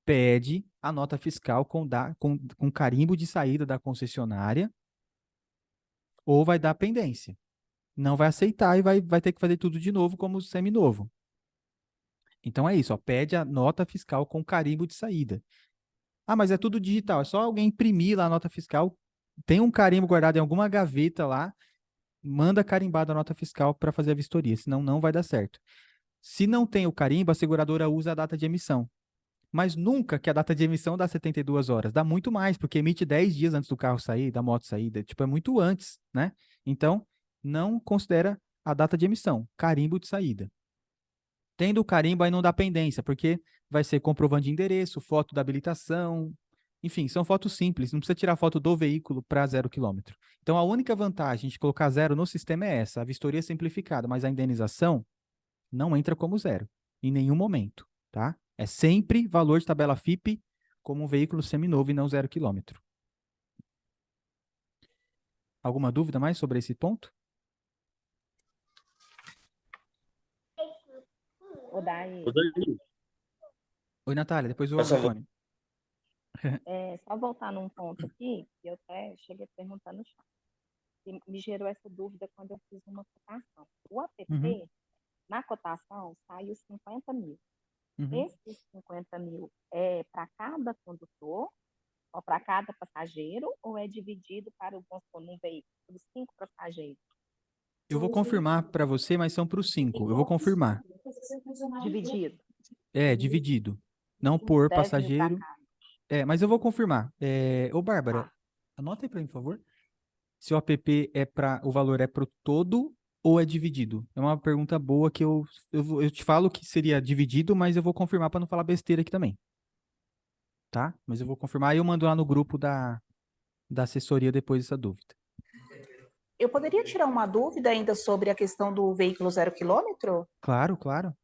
Speaker 1: pede a nota fiscal com carimbo de saída da concessionária ou vai dar pendência. Não vai aceitar e vai ter que fazer tudo de novo como seminovo. Então é isso, ó, pede a nota fiscal com carimbo de saída. Ah, mas é tudo digital, é só alguém imprimir lá a nota fiscal, tem um carimbo guardado em alguma gaveta lá, manda carimbado a nota fiscal para fazer a vistoria, senão não vai dar certo. Se não tem o carimbo, a seguradora usa a data de emissão. Mas nunca que a data de emissão dá 72 horas, dá muito mais, porque emite 10 dias antes do carro sair, da moto sair, tipo, é muito antes, né? Então, não considera a data de emissão, carimbo de saída. Tendo o carimbo, aí não dá pendência, porque vai ser comprovante de endereço, foto da habilitação, enfim, são fotos simples, não precisa tirar foto do veículo para 0 quilômetro. Então, a única vantagem de colocar 0 no sistema é essa, a vistoria é simplificada, mas a indenização não entra como 0, em nenhum momento, tá? É sempre valor de tabela FIPE como um veículo seminovo e não 0 quilômetro. Alguma dúvida mais sobre esse ponto?
Speaker 9: Ô, Daí,
Speaker 1: Oi, Natália, depois o
Speaker 6: Essa-
Speaker 1: Antônio.
Speaker 9: só voltar num ponto aqui, que eu até cheguei perguntando no chat, que me gerou essa dúvida quando eu fiz uma cotação. O app,
Speaker 1: Uhum.
Speaker 9: na cotação, saiu 50 mil.
Speaker 1: Uhum.
Speaker 9: Esses 50 mil é para cada condutor, ou para cada passageiro, ou é dividido para o num veículo, para os 5 passageiros?
Speaker 1: Eu vou confirmar para você, mas são para os 5. Eu vou confirmar.
Speaker 9: Dividido.
Speaker 1: É, dividido. Não por
Speaker 9: 10 mil para
Speaker 1: passageiro.
Speaker 9: cada.
Speaker 1: É, mas eu vou confirmar. Ô, Bárbara, anota aí para mim, por favor. Se o app o valor é pro todo ou é dividido? É uma pergunta boa que eu te falo que seria dividido, mas eu vou confirmar para não falar besteira aqui também. Tá? Mas eu vou confirmar e eu mando lá no grupo da assessoria depois essa dúvida.
Speaker 10: Eu poderia tirar uma dúvida ainda sobre a questão do veículo 0 quilômetro?
Speaker 1: Claro, claro.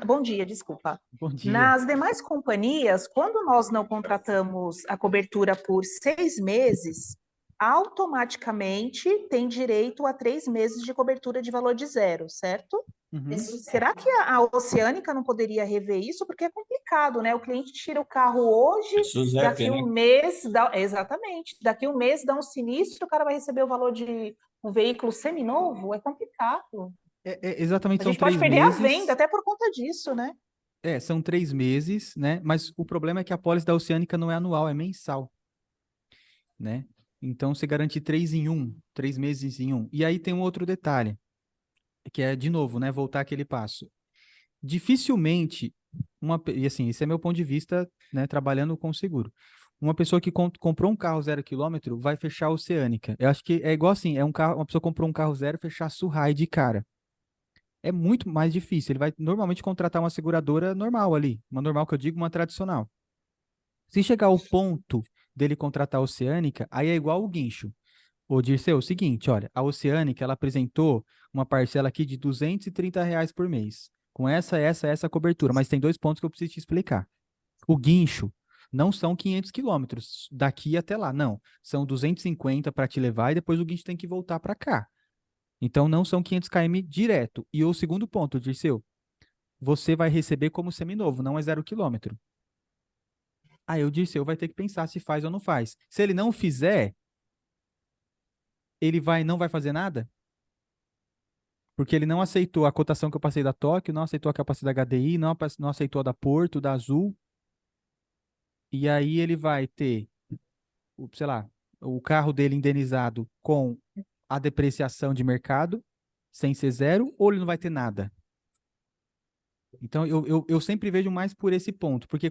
Speaker 10: Bom dia, desculpa.
Speaker 1: Bom dia.
Speaker 10: Nas demais companhias, quando nós não contratamos a cobertura por 6 meses, automaticamente tem direito a 3 meses de cobertura de valor de 0, certo?
Speaker 1: Uhum.
Speaker 10: Será que a Oceânica não poderia rever isso? Porque é complicado, né? O cliente tira o carro hoje,
Speaker 5: Suzep,
Speaker 10: daqui
Speaker 5: né?
Speaker 10: um mês, exatamente, daqui um mês dá um sinistro, o cara vai receber o valor de um veículo seminovo, é complicado.
Speaker 1: Exatamente,
Speaker 10: A
Speaker 1: são
Speaker 10: gente pode
Speaker 1: 3
Speaker 10: perder a
Speaker 1: meses.
Speaker 10: venda até por conta disso, né?
Speaker 1: São 3 meses, né? Mas o problema é que a pólice da Oceânica não é anual, é mensal, né? Então você garante 3 em 1, 3 meses em 1. E aí tem um outro detalhe, que é, de novo, né? Voltar aquele passo. Dificilmente, e assim, esse é meu ponto de vista, né? Trabalhando com seguro. Uma pessoa que comprou um carro 0 quilômetro vai fechar a Oceânica. Eu acho que é igual assim, uma pessoa comprou um carro 0 e fechar a Surrai de cara. É muito mais difícil. Ele vai normalmente contratar uma seguradora normal ali. Uma normal que eu digo, uma tradicional. Se chegar ao ponto dele contratar a Oceânica, aí é igual o guincho. Ô, Dirceu, é o seguinte, olha, a Oceânica, ela apresentou uma parcela aqui de R$ 230 por mês. Com essa cobertura. Mas tem 2 pontos que eu preciso te explicar. O guincho não são 500 quilômetros daqui até lá, não. São 250 para te levar e depois o guincho tem que voltar para cá. Então, não são 500 km direto. E o segundo ponto, Dirceu, você vai receber como seminovo, não é 0 quilômetro. Aí o Dirceu vai ter que pensar se faz ou não faz. Se ele não fizer, ele não vai fazer nada? Porque ele não aceitou a cotação que eu passei da Tóquio, não aceitou a capacidade da HDI, não aceitou a da Porto, da Azul. E aí ele vai ter, sei lá, o carro dele indenizado com a depreciação de mercado, sem ser zero, ou ele não vai ter nada? Então, eu sempre vejo mais por esse ponto, porque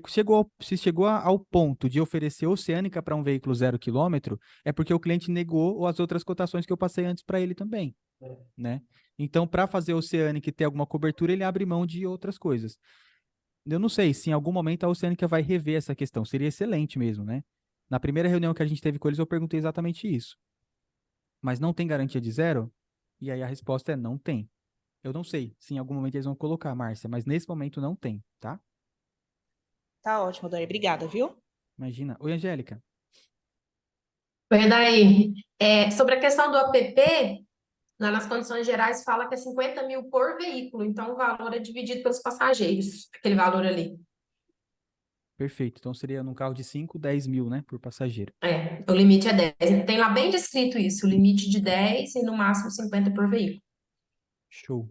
Speaker 1: se chegou ao ponto de oferecer Oceânica para um veículo 0 km, é porque o cliente negou as outras cotações que eu passei antes para ele também, né? Então, para fazer Oceânica e ter alguma cobertura, ele abre mão de outras coisas. Eu não sei se em algum momento a Oceânica vai rever essa questão, seria excelente mesmo, né? Na primeira reunião que a gente teve com eles, eu perguntei exatamente isso. Mas não tem garantia de zero? E aí a resposta é não tem. Eu não sei se em algum momento eles vão colocar, Márcia, mas nesse momento não tem, tá?
Speaker 10: Tá ótimo, Dani. Obrigada, viu?
Speaker 1: Imagina. Oi, Angélica.
Speaker 11: Oi, daí. Sobre a questão do APP, lá nas condições gerais fala que é 50 mil por veículo, então o valor é dividido pelos passageiros, aquele valor ali.
Speaker 1: Perfeito. Então seria num carro de 5, 10 mil, né, por passageiro.
Speaker 11: O limite é 10. Tem lá bem descrito isso, o limite de 10 e no máximo 50 por veículo.
Speaker 1: Show.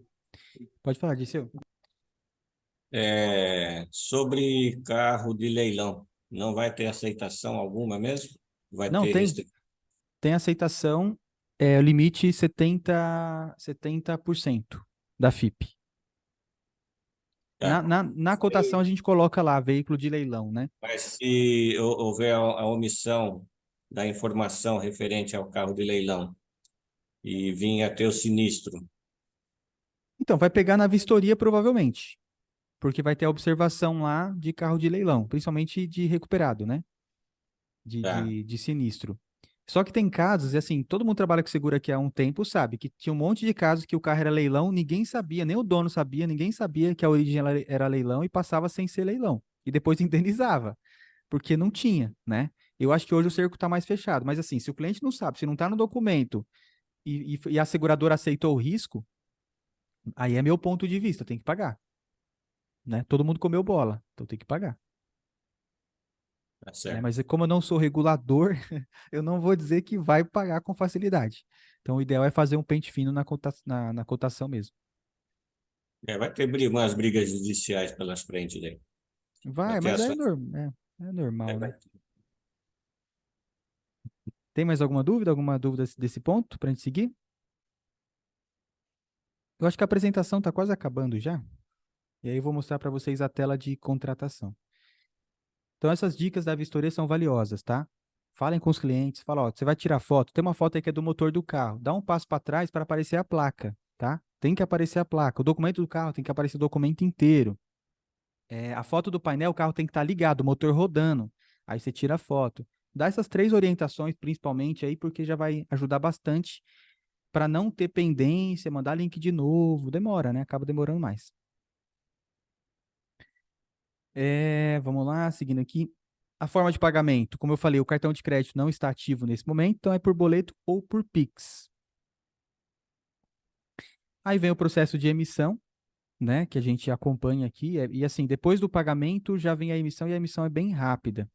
Speaker 1: Pode falar, Disseu.
Speaker 5: Sobre carro de leilão, não vai ter aceitação alguma mesmo? Vai
Speaker 1: Não,
Speaker 5: ter
Speaker 1: tem. Tem aceitação, limite 70% da FIP.
Speaker 5: Tá.
Speaker 1: Na cotação a gente coloca lá, veículo de leilão, né?
Speaker 5: Mas se houver a omissão da informação referente ao carro de leilão e vir a ter o sinistro,
Speaker 1: Então, vai pegar na vistoria provavelmente, porque vai ter a observação lá de carro de leilão, principalmente de recuperado, né? De,
Speaker 5: tá?
Speaker 1: de, de sinistro. Só que tem casos, e assim, todo mundo trabalha com seguro aqui há um tempo, sabe, que tinha um monte de casos que o carro era leilão, ninguém sabia, nem o dono sabia, ninguém sabia que a origem era leilão e passava sem ser leilão. E depois indenizava, porque não tinha, né? Eu acho que hoje o cerco está mais fechado, mas assim, se o cliente não sabe, se não está no documento e a seguradora aceitou o risco, aí é meu ponto de vista, tem que pagar, né? Todo mundo comeu bola, então tem que pagar.
Speaker 5: Tá
Speaker 1: Né?
Speaker 5: certo.
Speaker 1: Mas como eu não sou regulador, eu não vou dizer que vai pagar com facilidade. Então, o ideal é fazer um pente fino na cotação mesmo.
Speaker 5: Vai ter umas brigas judiciais pelas frentes daí. Vai
Speaker 1: Vai,
Speaker 5: ter
Speaker 1: mas
Speaker 5: ações.
Speaker 1: é normal,
Speaker 5: Vai
Speaker 1: né? Tem mais alguma dúvida? Alguma dúvida desse ponto para a gente seguir? Eu acho que a apresentação está quase acabando já. E aí eu vou mostrar para vocês a tela de contratação. Então, essas dicas da vistoria são valiosas, tá? Falem com os clientes, fala, ó, você vai tirar foto, tem uma foto aí que é do motor do carro, dá um passo para trás para aparecer a placa, tá? Tem que aparecer a placa. O documento do carro tem que aparecer o documento inteiro. A foto do painel, o carro tem que estar ligado, o motor rodando. Aí você tira a foto. Dá essas 3 orientações, principalmente, aí, porque já vai ajudar bastante para não ter pendência, mandar link de novo. Demora, né? Acaba demorando mais. Vamos lá, seguindo aqui. A forma de pagamento, como eu falei, o cartão de crédito não está ativo nesse momento, então é por boleto ou por Pix. Aí vem o processo de emissão, né, que a gente acompanha aqui, e assim, depois do pagamento já vem a emissão e a emissão é bem rápida.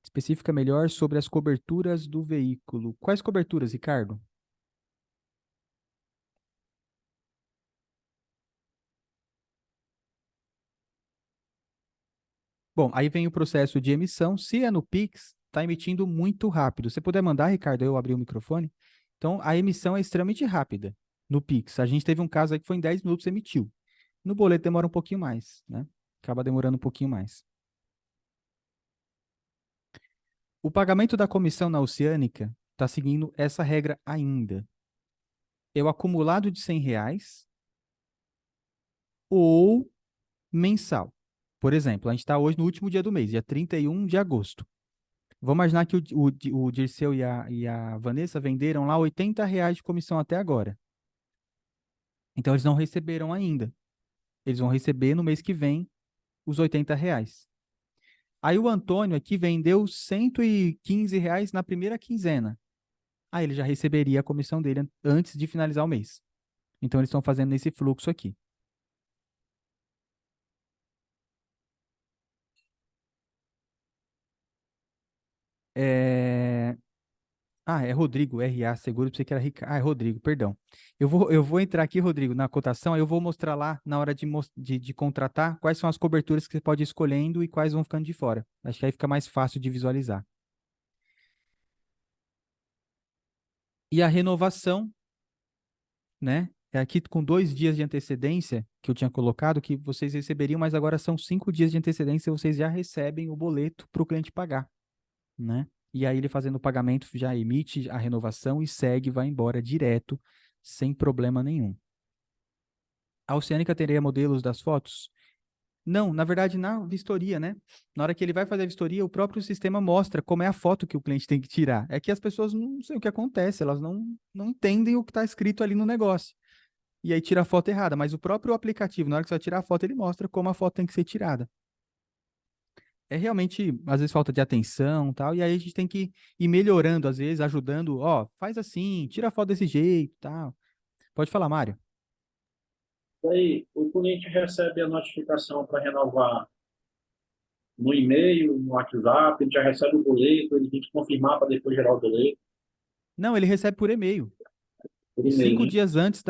Speaker 1: Especifica melhor sobre as coberturas do veículo. Quais coberturas, Ricardo? Bom, aí vem o processo de emissão. Se é no Pix, está emitindo muito rápido. Se puder mandar, Ricardo, eu abri o microfone. Então, a emissão é extremamente rápida no Pix. A gente teve um caso aí que foi em 10 minutos emitiu. No boleto demora um pouquinho mais, né? Acaba demorando um pouquinho mais. O pagamento da comissão na Oceânica está seguindo essa regra ainda. É o acumulado de R$ 100 ou mensal. Por exemplo, a gente está hoje no último dia do mês, dia 31 de agosto. Vamos imaginar que o Dirceu e a Vanessa venderam lá R$ 80 de comissão até agora. Então, eles não receberam ainda. Eles vão receber no mês que vem os R$ 80. Aí o Antônio aqui vendeu R$ 115 na primeira quinzena. Aí ele já receberia a comissão dele antes de finalizar o mês. Então, eles estão fazendo esse fluxo aqui. Ah, é Rodrigo, RA Seguro, pensei que era Ricardo. Ah, é Rodrigo, perdão. Eu vou entrar aqui, Rodrigo, na cotação, aí eu vou mostrar lá, na hora de contratar, quais são as coberturas que você pode ir escolhendo e quais vão ficando de fora. Acho que aí fica mais fácil de visualizar. E a renovação, né? É aqui com 2 dias de antecedência, que eu tinha colocado, que vocês receberiam, mas agora são 5 dias de antecedência, vocês já recebem o boleto para o cliente pagar, né? E aí ele fazendo o pagamento já emite a renovação e segue, vai embora direto, sem problema nenhum. A Oceânica teria modelos das fotos? Não, na verdade, na vistoria, né? Na hora que ele vai fazer a vistoria, o próprio sistema mostra como é a foto que o cliente tem que tirar. É que as pessoas não sei o que acontece, elas não entendem o que está escrito ali no negócio. E aí tira a foto errada, mas o próprio aplicativo, na hora que você vai tirar a foto, ele mostra como a foto tem que ser tirada. É realmente, às vezes, falta de atenção e tal, e aí a gente tem que ir melhorando, às vezes, ajudando, ó, faz assim, tira a foto desse jeito e tal. Pode falar, Mário.
Speaker 8: Daí, o cliente recebe a notificação para renovar no e-mail, no WhatsApp, ele já recebe o boleto, ele tem que confirmar para depois gerar o boleto
Speaker 1: Não, ele recebe por e-mail.
Speaker 8: por
Speaker 1: E
Speaker 8: e-mail,
Speaker 1: 5
Speaker 8: né?
Speaker 1: dias antes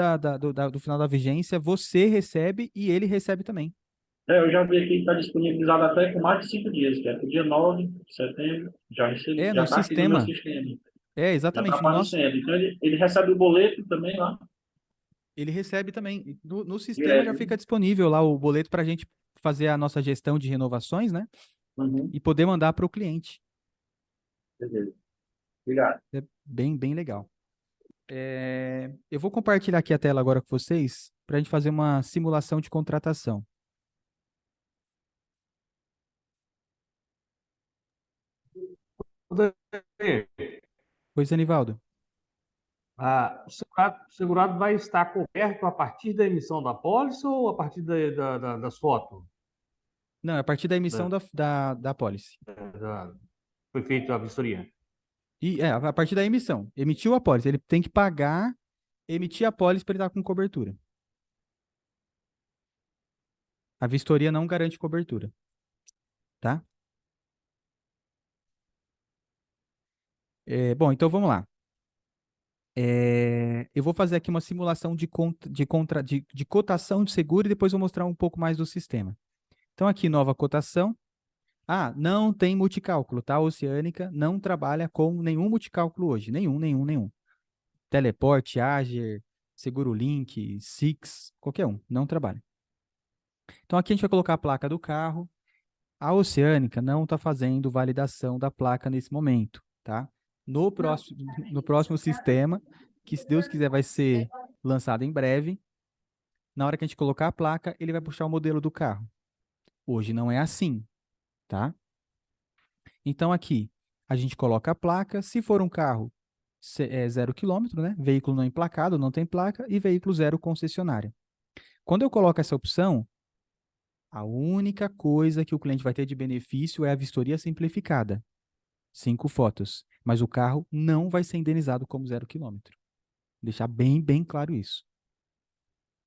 Speaker 1: do final da vigência, você recebe e ele recebe também.
Speaker 8: Eu já vi aqui que está disponibilizado até com mais de 5 dias, que é para o dia 9 de setembro, já recebi,
Speaker 1: É,
Speaker 8: já
Speaker 1: no
Speaker 8: está aqui no meu
Speaker 1: sistema.
Speaker 8: sistema,
Speaker 1: É,
Speaker 8: já está
Speaker 1: exatamente. No nosso,
Speaker 8: aparecendo. Então, ele recebe o boleto também lá,
Speaker 1: ele recebe também. No sistema já
Speaker 8: direto.
Speaker 1: fica disponível lá o boleto para a gente fazer a nossa gestão de renovações, né?
Speaker 8: Uhum,
Speaker 1: E poder mandar para o cliente.
Speaker 8: beleza. Obrigado.
Speaker 1: É bem, bem legal. Eu vou compartilhar aqui a tela agora com vocês para a gente fazer uma simulação de contratação. Pois, Anivaldo?
Speaker 3: O segurado vai estar coberto a partir da emissão da pólice ou a partir das fotos?
Speaker 1: Não, é a partir da emissão
Speaker 3: Da,
Speaker 1: da apólice.
Speaker 3: foi feita a vistoria.
Speaker 1: E a partir da emissão. Emitiu a apólice, ele tem que pagar, emitir a apólice para ele estar com cobertura. A vistoria não garante cobertura, tá? Bom, então vamos lá. Eu vou fazer aqui uma simulação de cotação de seguro e depois vou mostrar um pouco mais do sistema. Então, aqui, nova cotação. Ah, não tem multicálculo, tá? A Oceânica não trabalha com nenhum multicálculo hoje. Nenhum. Teleporte, Ager, Seguro Link, Six, qualquer um. Não trabalha. Então, aqui a gente vai colocar a placa do carro. A Oceânica não está fazendo validação da placa nesse momento, tá? No próximo sistema, que se Deus quiser vai ser lançado em breve, na hora que a gente colocar a placa, ele vai puxar o modelo do carro. Hoje não é assim, tá? Então aqui, a gente coloca a placa, se for um carro 0 quilômetro, né? Veículo não emplacado, não tem placa, e veículo 0 concessionária. Quando eu coloco essa opção, a única coisa que o cliente vai ter de benefício é a vistoria simplificada. 5 fotos. Mas o carro não vai ser indenizado como 0 quilômetro. Deixar bem, bem claro isso.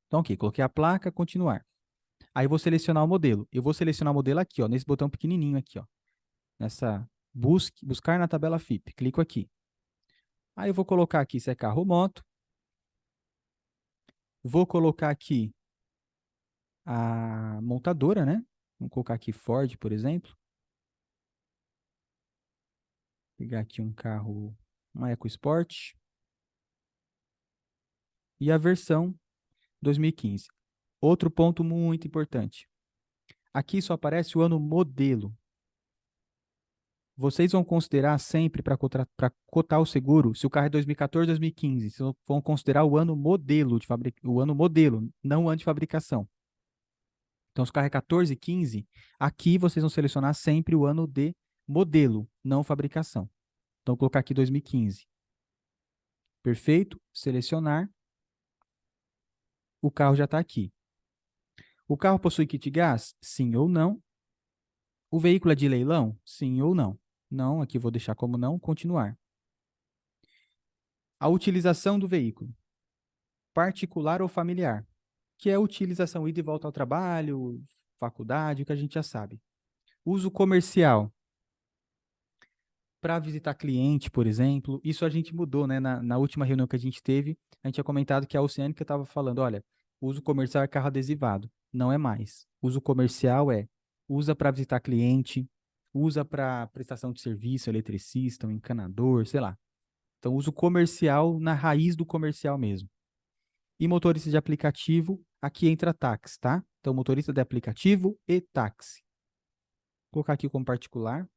Speaker 1: Então, ok, coloquei a placa, continuar. Aí eu vou selecionar o modelo. Eu vou selecionar o modelo aqui, ó, nesse botão pequenininho aqui, ó. Nessa buscar na tabela FIP. Clico aqui. Aí eu vou colocar aqui se é carro ou moto. Vou colocar aqui a montadora, né? Vamos colocar aqui Ford, por exemplo. Pegar aqui um carro, uma EcoSport. E a versão 2015. Outro ponto muito importante. Aqui só aparece o ano modelo. Vocês vão considerar sempre para cotar o seguro, se o carro é 2014, 2015, vocês vão considerar o ano modelo o ano modelo, não o ano de fabricação. Então, se o carro é 14, 15, aqui vocês vão selecionar sempre o ano de modelo, não fabricação. Então, vou colocar aqui 2015. Perfeito? Selecionar. O carro já está aqui. O carro possui kit gás? Sim ou não? O veículo é de leilão? Sim ou não? Não, aqui vou deixar como não, continuar. A utilização do veículo. Particular ou familiar? Que é a utilização ida e volta ao trabalho, faculdade, o que a gente já sabe. Uso comercial. para visitar cliente, por exemplo. Isso a gente mudou, né? Na última reunião que a gente teve, a gente tinha comentado que a Oceânica estava falando, olha, uso comercial é carro adesivado. Não é mais. Uso comercial usa para visitar cliente, usa para prestação de serviço, eletricista, um encanador, sei lá. Então, uso comercial na raiz do comercial mesmo. E motorista de aplicativo, aqui entra táxi, tá? Então, motorista de aplicativo e táxi. Vou colocar aqui como particular.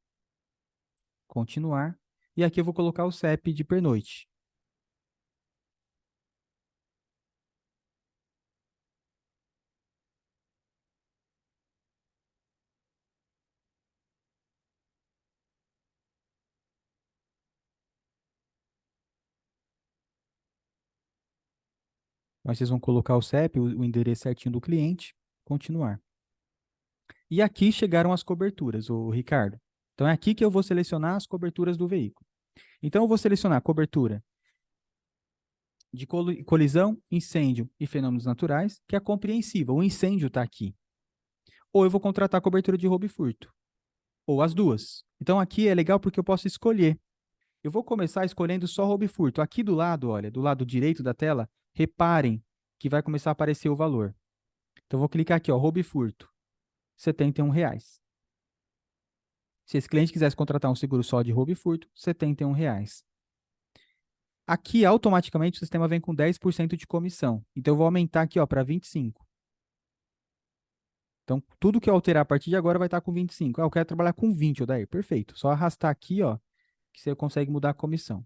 Speaker 1: Continuar. E aqui eu vou colocar o CEP de pernoite. Mas vocês vão colocar o CEP, o endereço certinho do cliente. Continuar. E aqui chegaram as coberturas, o Ricardo. Então é aqui que eu vou selecionar as coberturas do veículo. Então eu vou selecionar cobertura de colisão, incêndio e fenômenos naturais, que é compreensível. O incêndio está aqui. Ou eu vou contratar cobertura de roubo e furto. Ou as duas. Então aqui é legal porque eu posso escolher. Eu vou começar escolhendo só roubo e furto. Aqui do lado, olha, do lado direito da tela, reparem que vai começar a aparecer o valor. Então eu vou clicar aqui, ó, roubo e furto. R$ 71,00. Se esse cliente quisesse contratar um seguro só de roubo e furto, R$ 71,00. Aqui, automaticamente, o sistema vem com 10% de comissão. Então, eu vou aumentar aqui para 25%. Então, tudo que eu alterar a partir de agora vai estar com 25%. Eu quero trabalhar com 20%, Odair. Perfeito. Só arrastar aqui, ó, que você consegue mudar a comissão.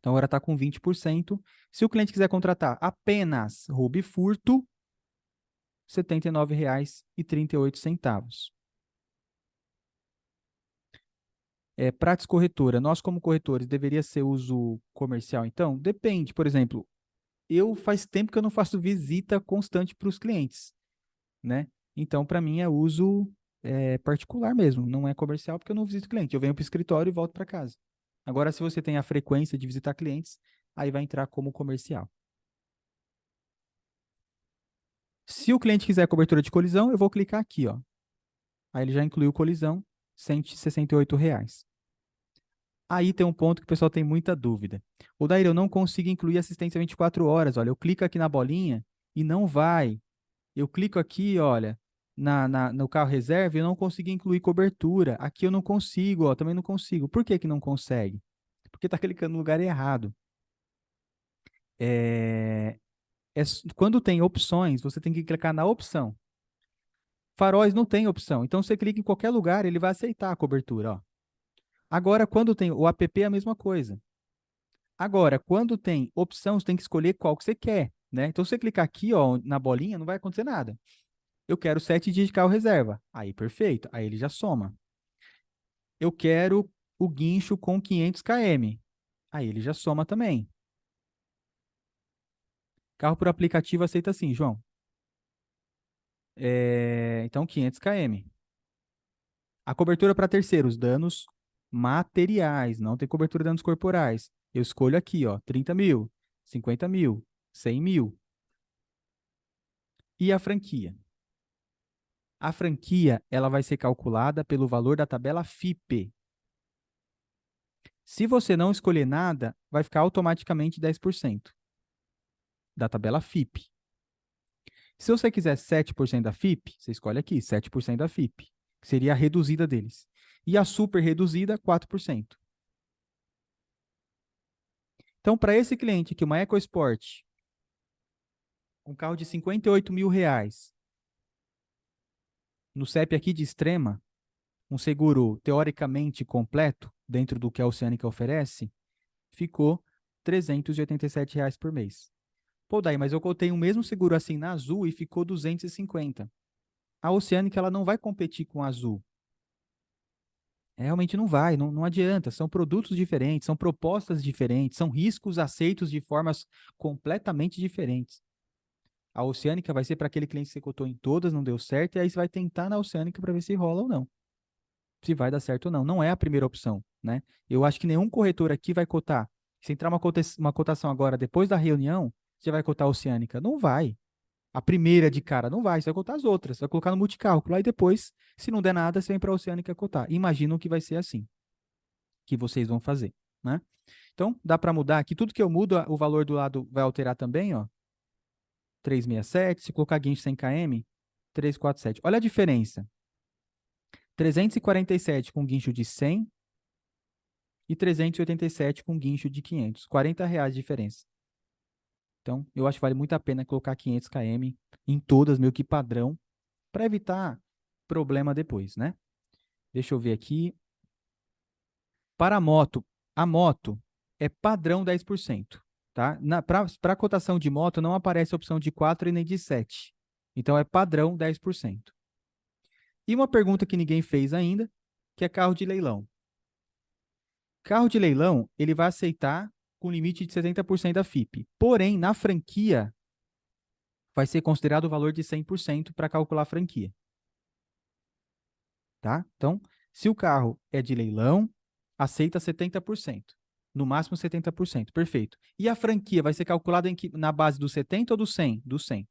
Speaker 1: Então, agora está com 20%. Se o cliente quiser contratar apenas roubo e furto, R$ 79,38. Prates Corretora, nós como corretores, deveria ser uso comercial, então? Depende, por exemplo, faz tempo que eu não faço visita constante para os clientes, né? Então, para mim, é uso particular mesmo, não é comercial, porque eu não visito cliente. Eu venho para o escritório e volto para casa. Agora, se você tem a frequência de visitar clientes, aí vai entrar como comercial. Se o cliente quiser cobertura de colisão, eu vou clicar aqui, ó. Aí ele já incluiu colisão, R$ 168,00. Aí tem um ponto que o pessoal tem muita dúvida. Odair, eu não consigo incluir assistência 24 horas. Olha, eu clico aqui na bolinha e não vai. Eu clico aqui, olha, no carro reserva e eu não consigo incluir cobertura. Aqui eu não consigo, ó, também não consigo. Por que que não consegue? Porque está clicando no lugar errado. Quando tem opções, você tem que clicar na opção. Faróis não tem opção. Então, você clica em qualquer lugar, ele vai aceitar a cobertura, ó. Agora, quando tem o app, é a mesma coisa. Agora, quando tem opção, você tem que escolher qual que você quer, né? Então, se você clicar aqui, ó, na bolinha, não vai acontecer nada. Eu quero 7 dias de carro reserva. Aí, perfeito. Aí ele já soma. Eu quero o guincho com 500 km. Aí ele já soma também. Carro por aplicativo aceita sim, João. Então, 500 km. A cobertura para terceiros, danos materiais, não tem cobertura de danos corporais. Eu escolho aqui, ó, 30 mil, 50 mil, 100 mil. E a franquia? A franquia, ela vai ser calculada pelo valor da tabela FIPE. Se você não escolher nada, vai ficar automaticamente 10% da tabela FIPE. Se você quiser 7% da FIPE, você escolhe aqui, 7% da FIPE, que seria a reduzida deles. E a super reduzida, 4%. Então, para esse cliente aqui, uma EcoSport, um carro de R$ 58.000, no CEP aqui de extrema, um seguro teoricamente completo, dentro do que a Oceânica oferece, ficou R$ 387,00 por mês. Pô, daí, mas eu cotei o mesmo seguro assim na Azul e ficou 250. A Oceânica, ela não vai competir com a Azul. Realmente não vai, não adianta. São produtos diferentes, são propostas diferentes, são riscos aceitos de formas completamente diferentes. A Oceânica vai ser para aquele cliente que você cotou em todas, não deu certo, e aí você vai tentar na Oceânica para ver se rola ou não. Se vai dar certo ou não. Não é a primeira opção, né? Eu acho que nenhum corretor aqui vai cotar. Se entrar uma cotação agora, depois da reunião, você vai cotar a Oceânica. Não vai. A primeira de cara não vai, você vai cotar as outras. Você vai colocar no multicálculo. Aí depois, se não der nada, você vem para a Oceânica cotar. Imagino que vai ser assim. que vocês vão fazer, né? Então, dá para mudar aqui. Tudo que eu mudo, o valor do lado vai alterar também, ó. 367, se colocar guincho 100 km, 347. Olha a diferença. 347 com guincho de 100 e 387 com guincho de 500. R$ 40 de diferença. Então, eu acho que vale muito a pena colocar 500 km em todas, meio que padrão, para evitar problema depois, né? Deixa eu ver aqui. Para a moto é padrão 10%, tá? Para a cotação de moto não aparece a opção de 4 e nem de 7. Então, é padrão 10%. E uma pergunta que ninguém fez ainda, que é carro de leilão. Carro de leilão, ele vai aceitar com limite de 70% da FIP. Porém, na franquia, vai ser considerado o valor de 100% para calcular a franquia. Tá? Então, se o carro é de leilão, aceita 70%. No máximo 70%. Perfeito. E a franquia vai ser calculada na base do 70 ou do 100? Do 100.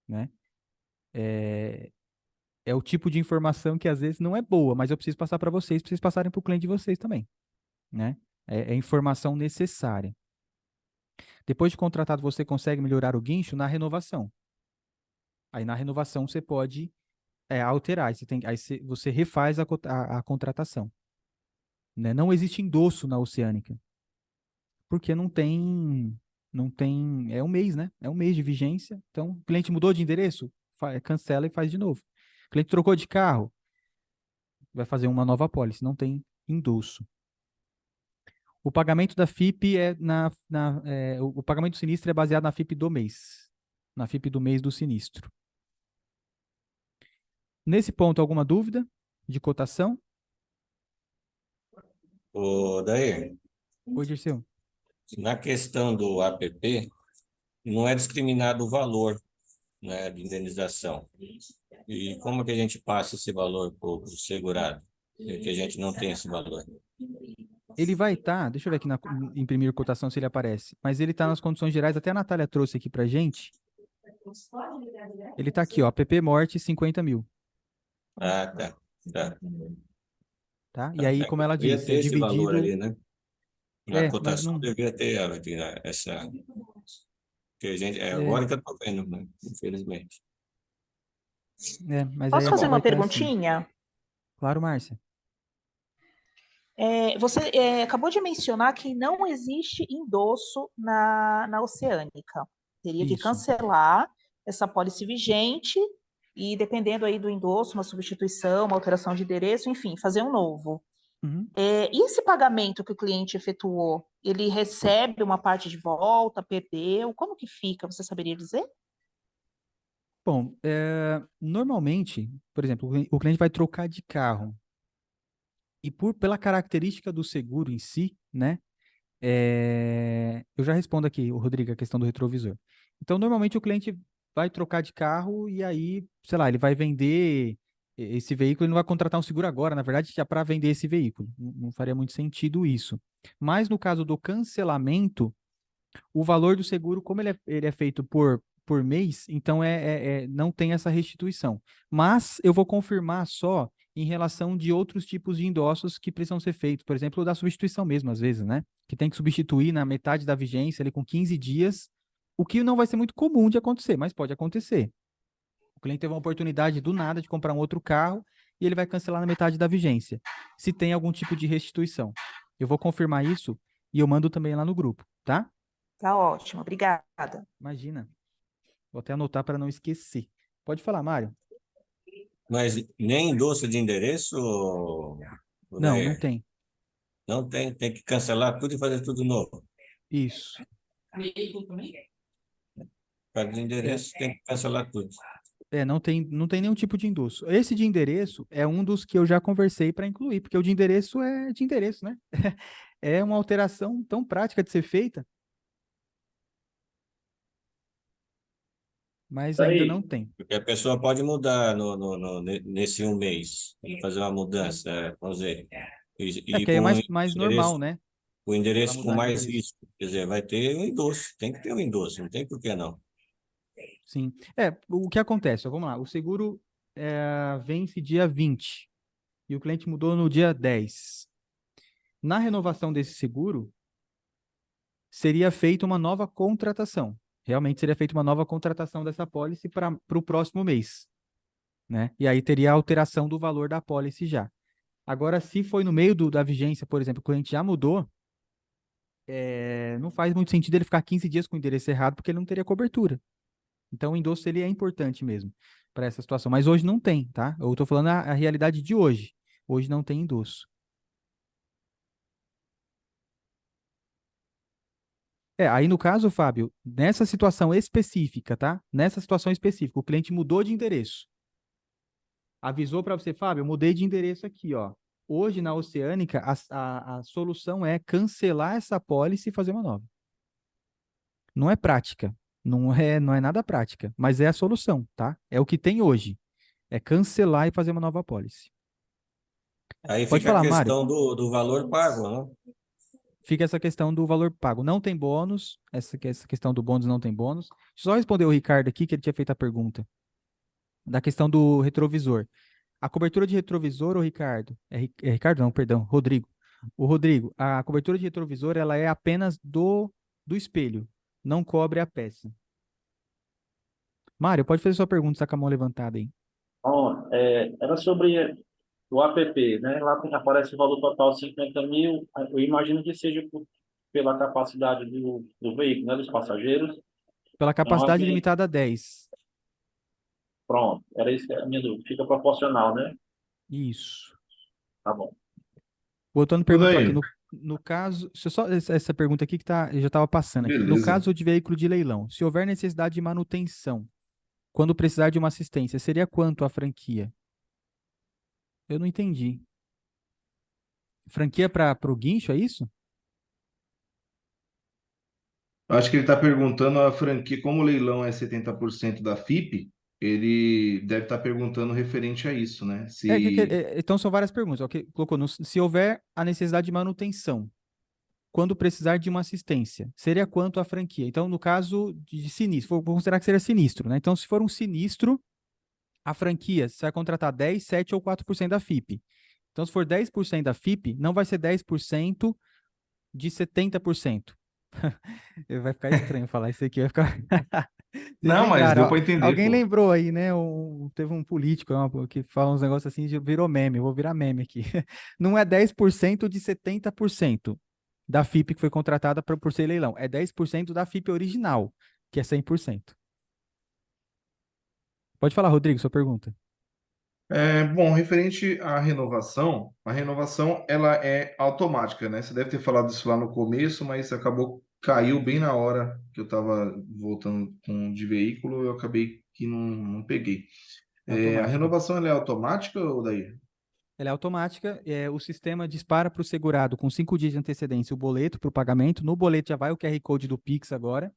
Speaker 1: Né? É o tipo de informação que às vezes não é boa, mas eu preciso passar para vocês passarem para o cliente de vocês também. Né? É informação necessária. Depois de contratado, você consegue melhorar o guincho na renovação. Aí na renovação você pode alterar. Você refaz a contratação. Né? Não existe endosso na Oceânica. Porque não tem. É um mês, né? É um mês de vigência. Então, o cliente mudou de endereço, cancela e faz de novo. O cliente trocou de carro, vai fazer uma nova apólice. Não tem endosso. O pagamento da FIP o pagamento do sinistro é baseado na FIP do mês. Na FIP do mês do sinistro. Nesse ponto, alguma dúvida de cotação?
Speaker 5: Daí,
Speaker 1: Oi, Dirceu.
Speaker 5: na questão do APP, não é discriminado o valor, né, de indenização. E como que a gente passa esse valor para o segurado? Que a gente não tem esse valor.
Speaker 1: Ele vai estar, deixa eu ver aqui em primeira cotação se ele aparece, mas ele está nas condições gerais, até a Natália trouxe aqui pra gente. Ele está aqui, ó, APP morte 50 mil.
Speaker 5: Ah, tá.
Speaker 1: Tá? E aí, como ela
Speaker 5: Devia
Speaker 1: disse,
Speaker 5: ter
Speaker 1: é
Speaker 5: esse valor
Speaker 1: dividido...
Speaker 5: ali, né? Na
Speaker 1: mas
Speaker 5: cotação
Speaker 1: não...
Speaker 5: devia ter essa... Que a gente, agora que eu tô vendo, né? Infelizmente.
Speaker 1: mas
Speaker 10: Posso
Speaker 1: aí
Speaker 10: fazer uma
Speaker 1: vai ter assim.
Speaker 10: perguntinha?
Speaker 1: Claro, Márcia.
Speaker 10: Você acabou de mencionar que não existe endosso na Oceânica. Teria que
Speaker 1: Isso.
Speaker 10: cancelar essa apólice vigente e, dependendo aí do endosso, uma substituição, uma alteração de endereço, enfim, fazer um novo.
Speaker 1: Uhum.
Speaker 10: E esse pagamento que o cliente efetuou, ele recebe uma parte de volta, perdeu? Como que fica? Você saberia dizer?
Speaker 1: Bom, normalmente, por exemplo, o cliente vai trocar de carro. E pela característica do seguro em si, né? Eu já respondo aqui, Rodrigo, a questão do retrovisor. Então, normalmente o cliente vai trocar de carro e aí, sei lá, ele vai vender esse veículo, ele não vai contratar um seguro agora, na verdade, já para vender esse veículo. Não faria muito sentido isso. Mas no caso do cancelamento, o valor do seguro, como ele é feito por mês, então não tem essa restituição. Mas eu vou confirmar só em relação de outros tipos de endossos que precisam ser feitos. Por exemplo, da substituição mesmo, às vezes, né? Que tem que substituir na metade da vigência, ali com 15 dias, o que não vai ser muito comum de acontecer, mas pode acontecer. O cliente teve uma oportunidade do nada de comprar um outro carro e ele vai cancelar na metade da vigência, se tem algum tipo de restituição. Eu vou confirmar isso e eu mando também lá no grupo, tá?
Speaker 10: Tá ótimo, obrigada.
Speaker 1: Imagina. Vou até anotar para não esquecer. Pode falar, Mário.
Speaker 5: Mas nem endosso de endereço?
Speaker 1: Não tem.
Speaker 5: Não tem, tem que cancelar tudo e fazer tudo novo.
Speaker 1: Isso.
Speaker 5: Para de endereço, tem que cancelar tudo.
Speaker 1: Não tem nenhum tipo de endosso. Esse de endereço é um dos que eu já conversei para incluir, porque o de endereço é de endereço, né? É uma alteração tão prática de ser feita. Mas ainda não tem.
Speaker 5: Porque a pessoa pode mudar nesse um mês, e fazer uma mudança, vamos dizer.
Speaker 1: Que aí é mais normal, né?
Speaker 5: O endereço
Speaker 1: Ela
Speaker 5: com
Speaker 1: mudar de
Speaker 5: mais
Speaker 1: endereço.
Speaker 5: risco. Quer dizer, vai ter um endosso. Tem que ter um endosso, não tem por que não.
Speaker 1: Sim. O que acontece? Vamos lá. O seguro vence dia 20. e o cliente mudou no dia 10. Na renovação desse seguro, seria feita uma nova contratação. Realmente seria feita uma nova contratação dessa apólice para o próximo mês, né? E aí teria a alteração do valor da apólice já. Agora, se foi no meio da vigência, por exemplo, o cliente já mudou, não faz muito sentido ele ficar 15 dias com o endereço errado, porque ele não teria cobertura. Então, o endosso ele é importante mesmo para essa situação. Mas hoje não tem, tá? Eu estou falando a realidade de hoje. Hoje não tem endosso. Aí no caso, Fábio, nessa situação específica, tá? Nessa situação específica, o cliente mudou de endereço. Avisou para você, Fábio, eu mudei de endereço aqui, ó. Hoje, na Oceânica, a solução é cancelar essa apólice e fazer uma nova. Não é prática. Não é nada prática, mas é a solução, tá? É o que tem hoje. É cancelar e fazer uma nova apólice.
Speaker 5: Aí
Speaker 1: Pode
Speaker 5: fica a
Speaker 1: falar, Mário.
Speaker 5: questão do valor pago, né?
Speaker 1: Fica essa questão do valor pago. Não tem bônus. Essa questão do bônus não tem bônus. Deixa eu só responder o Ricardo aqui, que ele tinha feito a pergunta. Da questão do retrovisor. A cobertura de retrovisor, ô Ricardo. Ricardo, não, perdão, Rodrigo. O Rodrigo, a cobertura de retrovisor, ela é apenas do espelho. Não cobre a peça. Mário, pode fazer sua pergunta, está com a mão levantada aí.
Speaker 8: Bom, era sobre o app, né? Lá aparece o valor total 50 mil. Eu imagino que seja pela capacidade do veículo, né? Dos passageiros.
Speaker 1: Pela
Speaker 8: Não
Speaker 1: capacidade
Speaker 8: havia...
Speaker 1: limitada a 10.
Speaker 8: Pronto, era isso que era a minha dúvida. Fica proporcional, né?
Speaker 1: Isso.
Speaker 8: Tá bom.
Speaker 1: O Otônio
Speaker 7: Tudo
Speaker 1: perguntou
Speaker 7: aí.
Speaker 1: aqui, no caso, deixa eu só essa pergunta aqui que eu já estava passando aqui. No
Speaker 7: Beleza.
Speaker 1: caso de veículo de leilão, se houver necessidade de manutenção, quando precisar de uma assistência, seria quanto a franquia? Eu não entendi. Franquia para o guincho, é isso?
Speaker 7: Acho que ele está perguntando a franquia, como o leilão é 70% da FIP, ele deve estar perguntando referente a isso, né?
Speaker 1: Então são várias perguntas. Ok, colocou se houver a necessidade de manutenção, quando precisar de uma assistência, seria quanto a franquia? Então, no caso de sinistro, vou considerar que seria sinistro, né? Então, se for um sinistro, a franquia, você vai contratar 10, 7 ou 4% da FIP. Então, se for 10% da FIP, não vai ser 10% de 70%. Vai ficar estranho falar isso aqui, vai ficar... Vocês
Speaker 7: Não, mas
Speaker 1: lembraram,
Speaker 7: deu para entender,
Speaker 1: alguém
Speaker 7: pô.
Speaker 1: lembrou aí, né? Teve um político que fala uns negócios assim, virou meme, eu vou virar meme aqui. Não é 10% de 70% da FIP que foi contratada por ser leilão, é 10% da FIP original, que é 100%. Pode falar, Rodrigo, sua pergunta.
Speaker 7: Bom, referente à renovação, a renovação ela é automática, né? Você deve ter falado isso lá no começo, mas caiu bem na hora que eu estava voltando de veículo, eu acabei que não peguei.
Speaker 1: É
Speaker 7: A
Speaker 1: automática.
Speaker 7: renovação ela é automática, ou daí?
Speaker 1: Ela é automática, o sistema dispara para o segurado com 5 dias de antecedência o boleto para o pagamento. No boleto já vai o QR Code do Pix agora.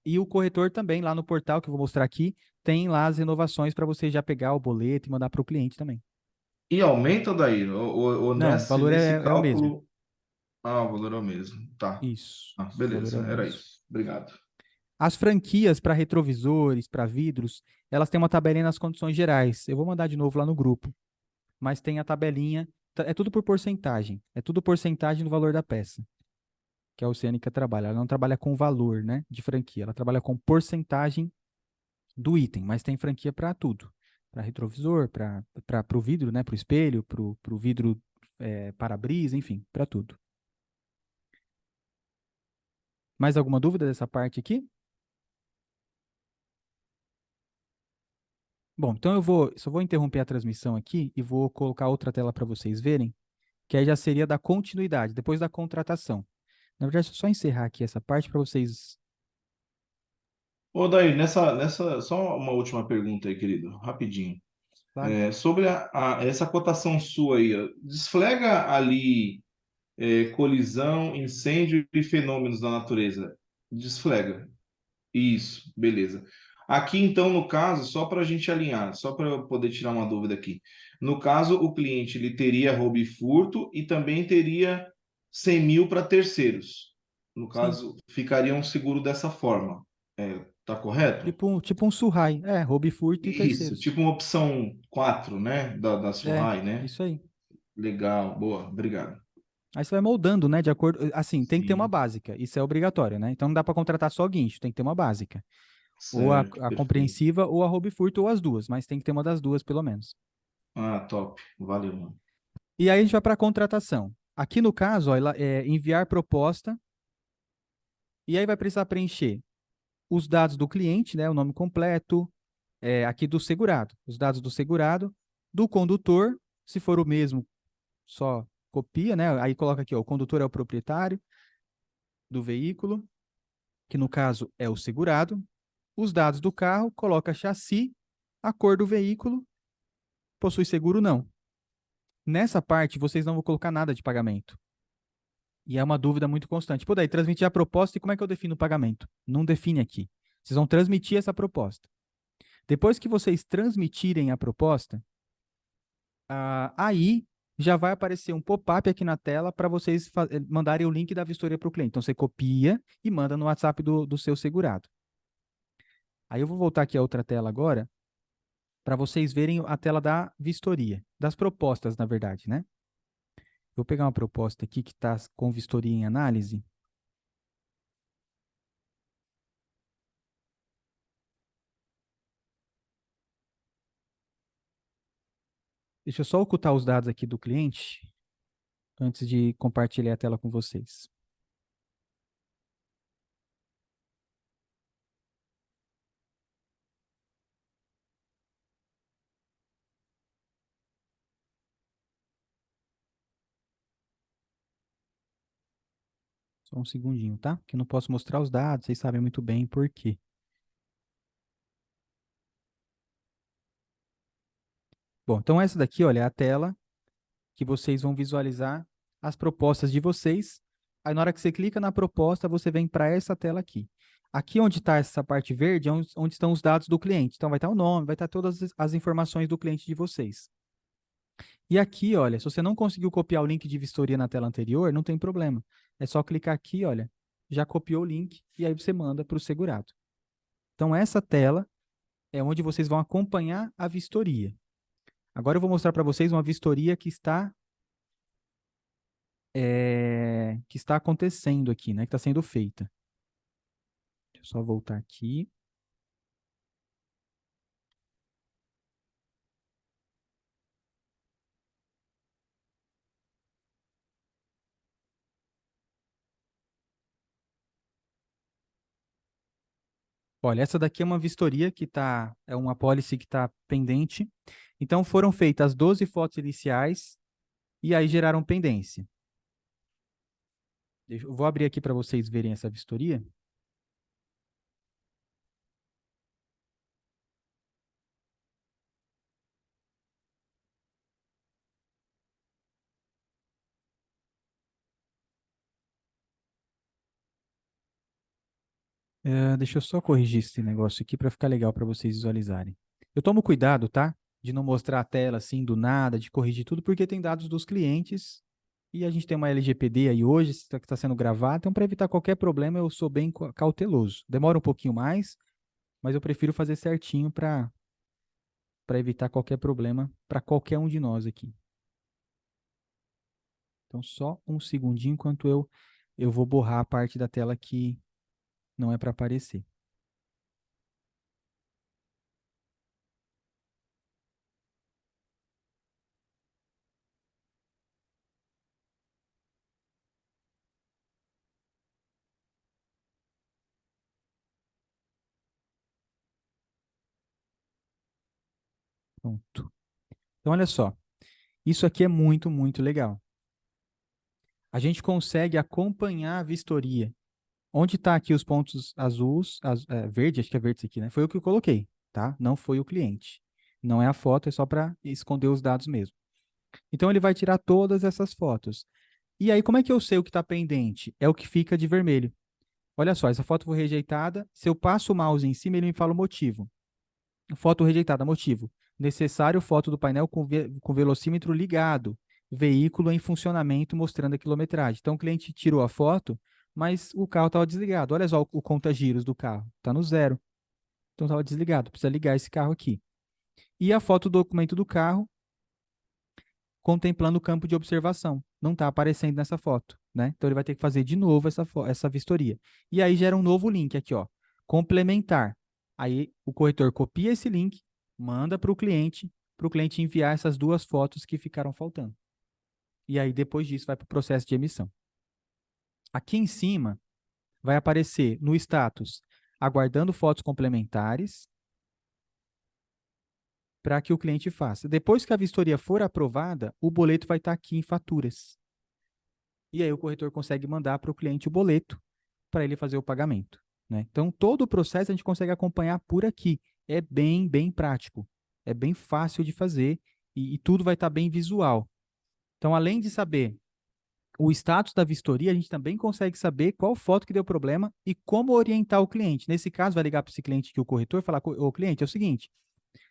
Speaker 1: E o corretor também, lá no portal, que eu vou mostrar aqui, tem lá as renovações para você já pegar o boleto e mandar para o cliente também.
Speaker 7: E aumenta daí? Ou
Speaker 1: Não, o valor
Speaker 7: nesse
Speaker 1: é o mesmo.
Speaker 7: cálculo. Ah, o valor é o mesmo. Tá.
Speaker 1: Isso.
Speaker 7: Ah,
Speaker 1: O valor é
Speaker 7: beleza,
Speaker 1: o
Speaker 7: era
Speaker 1: mesmo.
Speaker 7: isso. Obrigado.
Speaker 1: As franquias para retrovisores, para vidros, elas têm uma tabelinha nas condições gerais. Eu vou mandar de novo lá no grupo. Mas tem a tabelinha, é tudo por porcentagem. É tudo porcentagem do valor da peça. Que a Oceânica trabalha. Ela não trabalha com valor, né, de franquia. Ela trabalha com porcentagem do item, mas tem franquia para tudo. Para retrovisor, para o vidro, né, para o espelho, para o vidro para-brisa, enfim, para tudo. Mais alguma dúvida dessa parte aqui? Bom, então só vou interromper a transmissão aqui e vou colocar outra tela para vocês verem, que aí já seria da continuidade, depois da contratação. Na verdade, só encerrar aqui essa parte para vocês.
Speaker 7: Ô, Daí, só uma última pergunta aí, querido, rapidinho.
Speaker 1: Claro.
Speaker 7: Sobre essa cotação sua aí, ó, desflega ali colisão, incêndio e fenômenos da natureza. Desflega. Isso, beleza. Aqui, então, no caso, só para a gente alinhar, só para eu poder tirar uma dúvida aqui. No caso, o cliente ele teria roubo e furto e também teria 100 mil para terceiros. No caso, ficaria um seguro dessa forma.
Speaker 12: Tá correto?
Speaker 1: Tipo um Surrai. É, roubo e furto e
Speaker 12: Isso,
Speaker 1: terceiros.
Speaker 12: tipo uma opção 4, né? Da Surrai, né?
Speaker 1: Isso aí.
Speaker 12: Legal, boa, obrigado.
Speaker 1: Aí você vai moldando, né, de acordo... Assim, tem que ter uma
Speaker 12: Sim,
Speaker 1: básica. Isso é obrigatório, né? Então não dá para contratar só guincho, tem que ter uma básica. Ou a
Speaker 12: certo, perfeito.
Speaker 1: compreensiva, ou a roubo e furto, ou as duas. Mas tem que ter uma das duas, pelo menos.
Speaker 12: Ah, top. Valeu, mano.
Speaker 1: E aí a gente vai para a contratação. Aqui no caso, ó, enviar proposta. E aí vai precisar preencher os dados do cliente, né, o nome completo, aqui do segurado, os dados do segurado, do condutor, se for o mesmo, só copia, né? Aí coloca aqui, ó, o condutor é o proprietário do veículo, que no caso é o segurado, os dados do carro, coloca chassi, a cor do veículo, possui seguro não. Nessa parte, vocês não vão colocar nada de pagamento. E é uma dúvida muito constante. Pô, daí transmitir a proposta e como é que eu defino o pagamento? Não define aqui. Vocês vão transmitir essa proposta. Depois que vocês transmitirem a proposta, aí já vai aparecer um pop-up aqui na tela para vocês mandarem o link da vistoria para o cliente. Então você copia e manda no WhatsApp do seu segurado. Aí eu vou voltar aqui a outra tela agora para vocês verem a tela da vistoria, das propostas, na verdade, né? Vou pegar uma proposta aqui que está com vistoria em análise. Deixa eu só ocultar os dados aqui do cliente antes de compartilhar a tela com vocês. Só um segundinho, tá? Que eu não posso mostrar os dados, vocês sabem muito bem por quê. Bom, então essa daqui, olha, é a tela que vocês vão visualizar as propostas de vocês. Aí na hora que você clica na proposta, você vem para essa tela aqui. Aqui onde está essa parte verde é onde estão os dados do cliente. Então vai estar o nome, vai estar todas as informações do cliente de vocês. E aqui, olha, se você não conseguiu copiar o link de vistoria na tela anterior, não tem problema. É só clicar aqui, olha, já copiou o link e aí você manda para o segurado. Então essa tela é onde vocês vão acompanhar a vistoria. Agora eu vou mostrar para vocês uma vistoria que está acontecendo aqui, né? Que está sendo feita. Deixa eu só voltar aqui. Olha, essa daqui é uma vistoria que é uma apólice que está pendente. Então foram feitas 12 fotos iniciais e aí geraram pendência. Eu vou abrir aqui para vocês verem essa vistoria. Deixa eu só corrigir esse negócio aqui para ficar legal para vocês visualizarem. Eu tomo cuidado, tá? De não mostrar a tela assim do nada, de corrigir tudo, porque tem dados dos clientes e a gente tem uma LGPD aí hoje que está sendo gravada. Então, para evitar qualquer problema, eu sou bem cauteloso. Demora um pouquinho mais, mas eu prefiro fazer certinho para evitar qualquer problema para qualquer um de nós aqui. Então, só um segundinho enquanto eu vou borrar a parte da tela que não é para aparecer. Pronto. Então, olha só. Isso aqui é muito, muito legal. A gente consegue acompanhar a vistoria. Onde está aqui os pontos azuis, verde, acho que é verde isso aqui, né? Foi o que eu coloquei, tá? Não foi o cliente. Não é a foto, é só para esconder os dados mesmo. Então, ele vai tirar todas essas fotos. E aí, como é que eu sei o que está pendente? É o que fica de vermelho. Olha só, essa foto foi rejeitada. Se eu passo o mouse em cima, ele me fala o motivo. Foto rejeitada, motivo. Necessário foto do painel com velocímetro ligado. Veículo em funcionamento mostrando a quilometragem. Então, o cliente tirou a foto, mas o carro estava desligado. Olha só o conta-giros do carro. Está no zero. Então estava desligado, precisa ligar esse carro aqui. E a foto do documento do carro contemplando o campo de observação. Não está aparecendo nessa foto, né? Então ele vai ter que fazer de novo essa vistoria. E aí gera um novo link aqui, ó, complementar. Aí o corretor copia esse link, manda para o cliente enviar essas duas fotos que ficaram faltando. E aí depois disso vai para o processo de emissão. Aqui em cima vai aparecer no status aguardando fotos complementares para que o cliente faça. Depois que a vistoria for aprovada, o boleto vai estar aqui em faturas. E aí o corretor consegue mandar para o cliente o boleto para ele fazer o pagamento, né? Então, todo o processo a gente consegue acompanhar por aqui. É bem prático. É bem fácil de fazer e tudo vai estar bem visual. Então, além de saber o status da vistoria, a gente também consegue saber qual foto que deu problema e como orientar o cliente. Nesse caso, vai ligar para esse cliente que o corretor e falar, ô cliente, é o seguinte,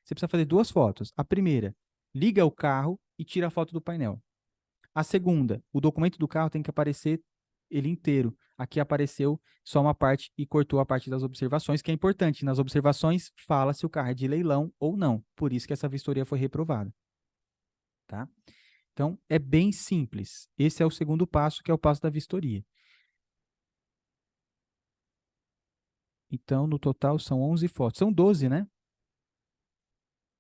Speaker 1: você precisa fazer duas fotos. A primeira, liga o carro e tira a foto do painel. A segunda, o documento do carro tem que aparecer ele inteiro. Aqui apareceu só uma parte e cortou a parte das observações, que é importante. Nas observações, fala se o carro é de leilão ou não. Por isso que essa vistoria foi reprovada. Tá? Então, é bem simples. Esse é o segundo passo, que é o passo da vistoria. Então, no total, são 11 fotos. São 12, né?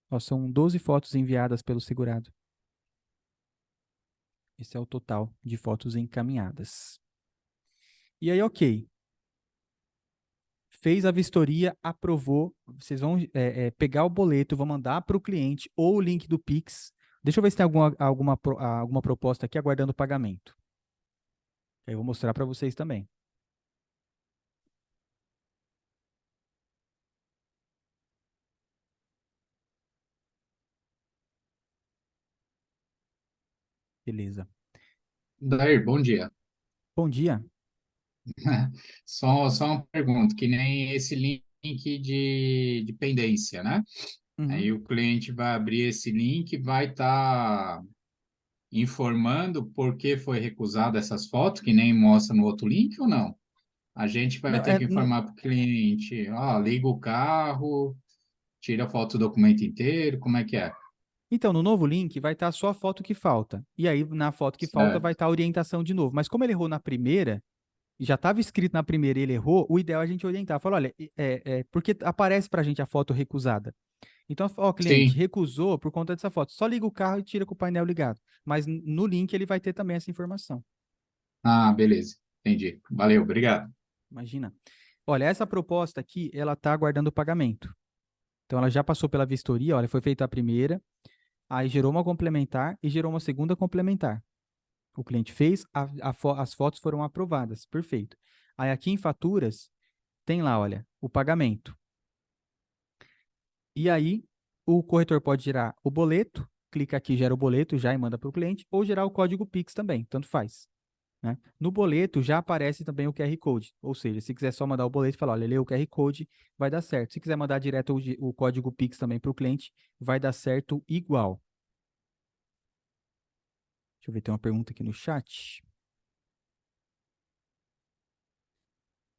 Speaker 1: Ó, são 12 fotos enviadas pelo segurado. Esse é o total de fotos encaminhadas. E aí, ok. Fez a vistoria, aprovou. Vocês vão pegar o boleto, vão mandar para o cliente ou o link do Pix. Deixa eu ver se tem alguma proposta aqui aguardando o pagamento. Aí eu vou mostrar para vocês também. Beleza.
Speaker 13: Dair, bom dia.
Speaker 1: Bom dia.
Speaker 13: Só uma pergunta, que nem esse link de pendência, né?
Speaker 1: Uhum.
Speaker 13: Aí o cliente vai abrir esse link e vai estar informando por que foi recusado essas fotos, que nem mostra no outro link ou não? A gente vai
Speaker 1: Não,
Speaker 13: ter que informar para o cliente, ó, liga o carro, tira a foto do documento inteiro, como é que é?
Speaker 1: Então, no novo link vai estar só a foto que falta. E aí, na foto que falta, vai
Speaker 13: Certo.
Speaker 1: estar a orientação de novo. Mas como ele errou na primeira, já estava escrito na primeira e ele errou, o ideal é a gente orientar. Falar, olha, porque aparece para a gente a foto recusada. Então, ó, cliente,
Speaker 13: Sim.
Speaker 1: recusou por conta dessa foto. Só liga o carro e tira com o painel ligado. Mas no link ele vai ter também essa informação.
Speaker 13: Ah, beleza. Entendi. Valeu, obrigado.
Speaker 1: Imagina. Olha, essa proposta aqui, ela está aguardando o pagamento. Então, ela já passou pela vistoria, olha, foi feita a primeira, aí gerou uma complementar e gerou uma segunda complementar. O cliente fez, as fotos foram aprovadas, perfeito. Aí aqui em faturas, tem lá, olha, o pagamento. E aí, o corretor pode gerar o boleto, clica aqui, gera o boleto já e manda para o cliente, ou gerar o código Pix também, tanto faz. Né? No boleto já aparece também o QR Code, ou seja, se quiser só mandar o boleto e falar, olha, lê o QR Code, vai dar certo. Se quiser mandar direto o código Pix também para o cliente, vai dar certo igual. Deixa eu ver, tem uma pergunta aqui no chat.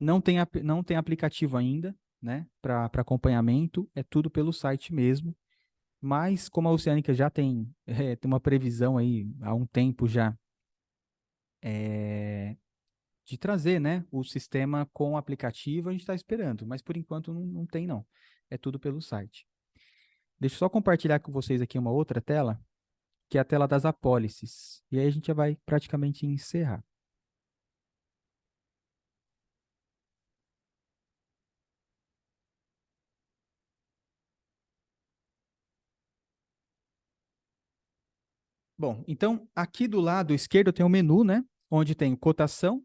Speaker 1: Não tem aplicativo ainda, né, para acompanhamento, é tudo pelo site mesmo. Mas como a Oceânica já tem uma previsão aí há um tempo já de trazer, né, o sistema com o aplicativo, a gente está esperando, mas por enquanto não tem não. É tudo pelo site. Deixa eu só compartilhar com vocês aqui uma outra tela, que é a tela das apólices. E aí a gente já vai praticamente encerrar. Bom, então aqui do lado esquerdo tem o menu, né? Onde tem cotação,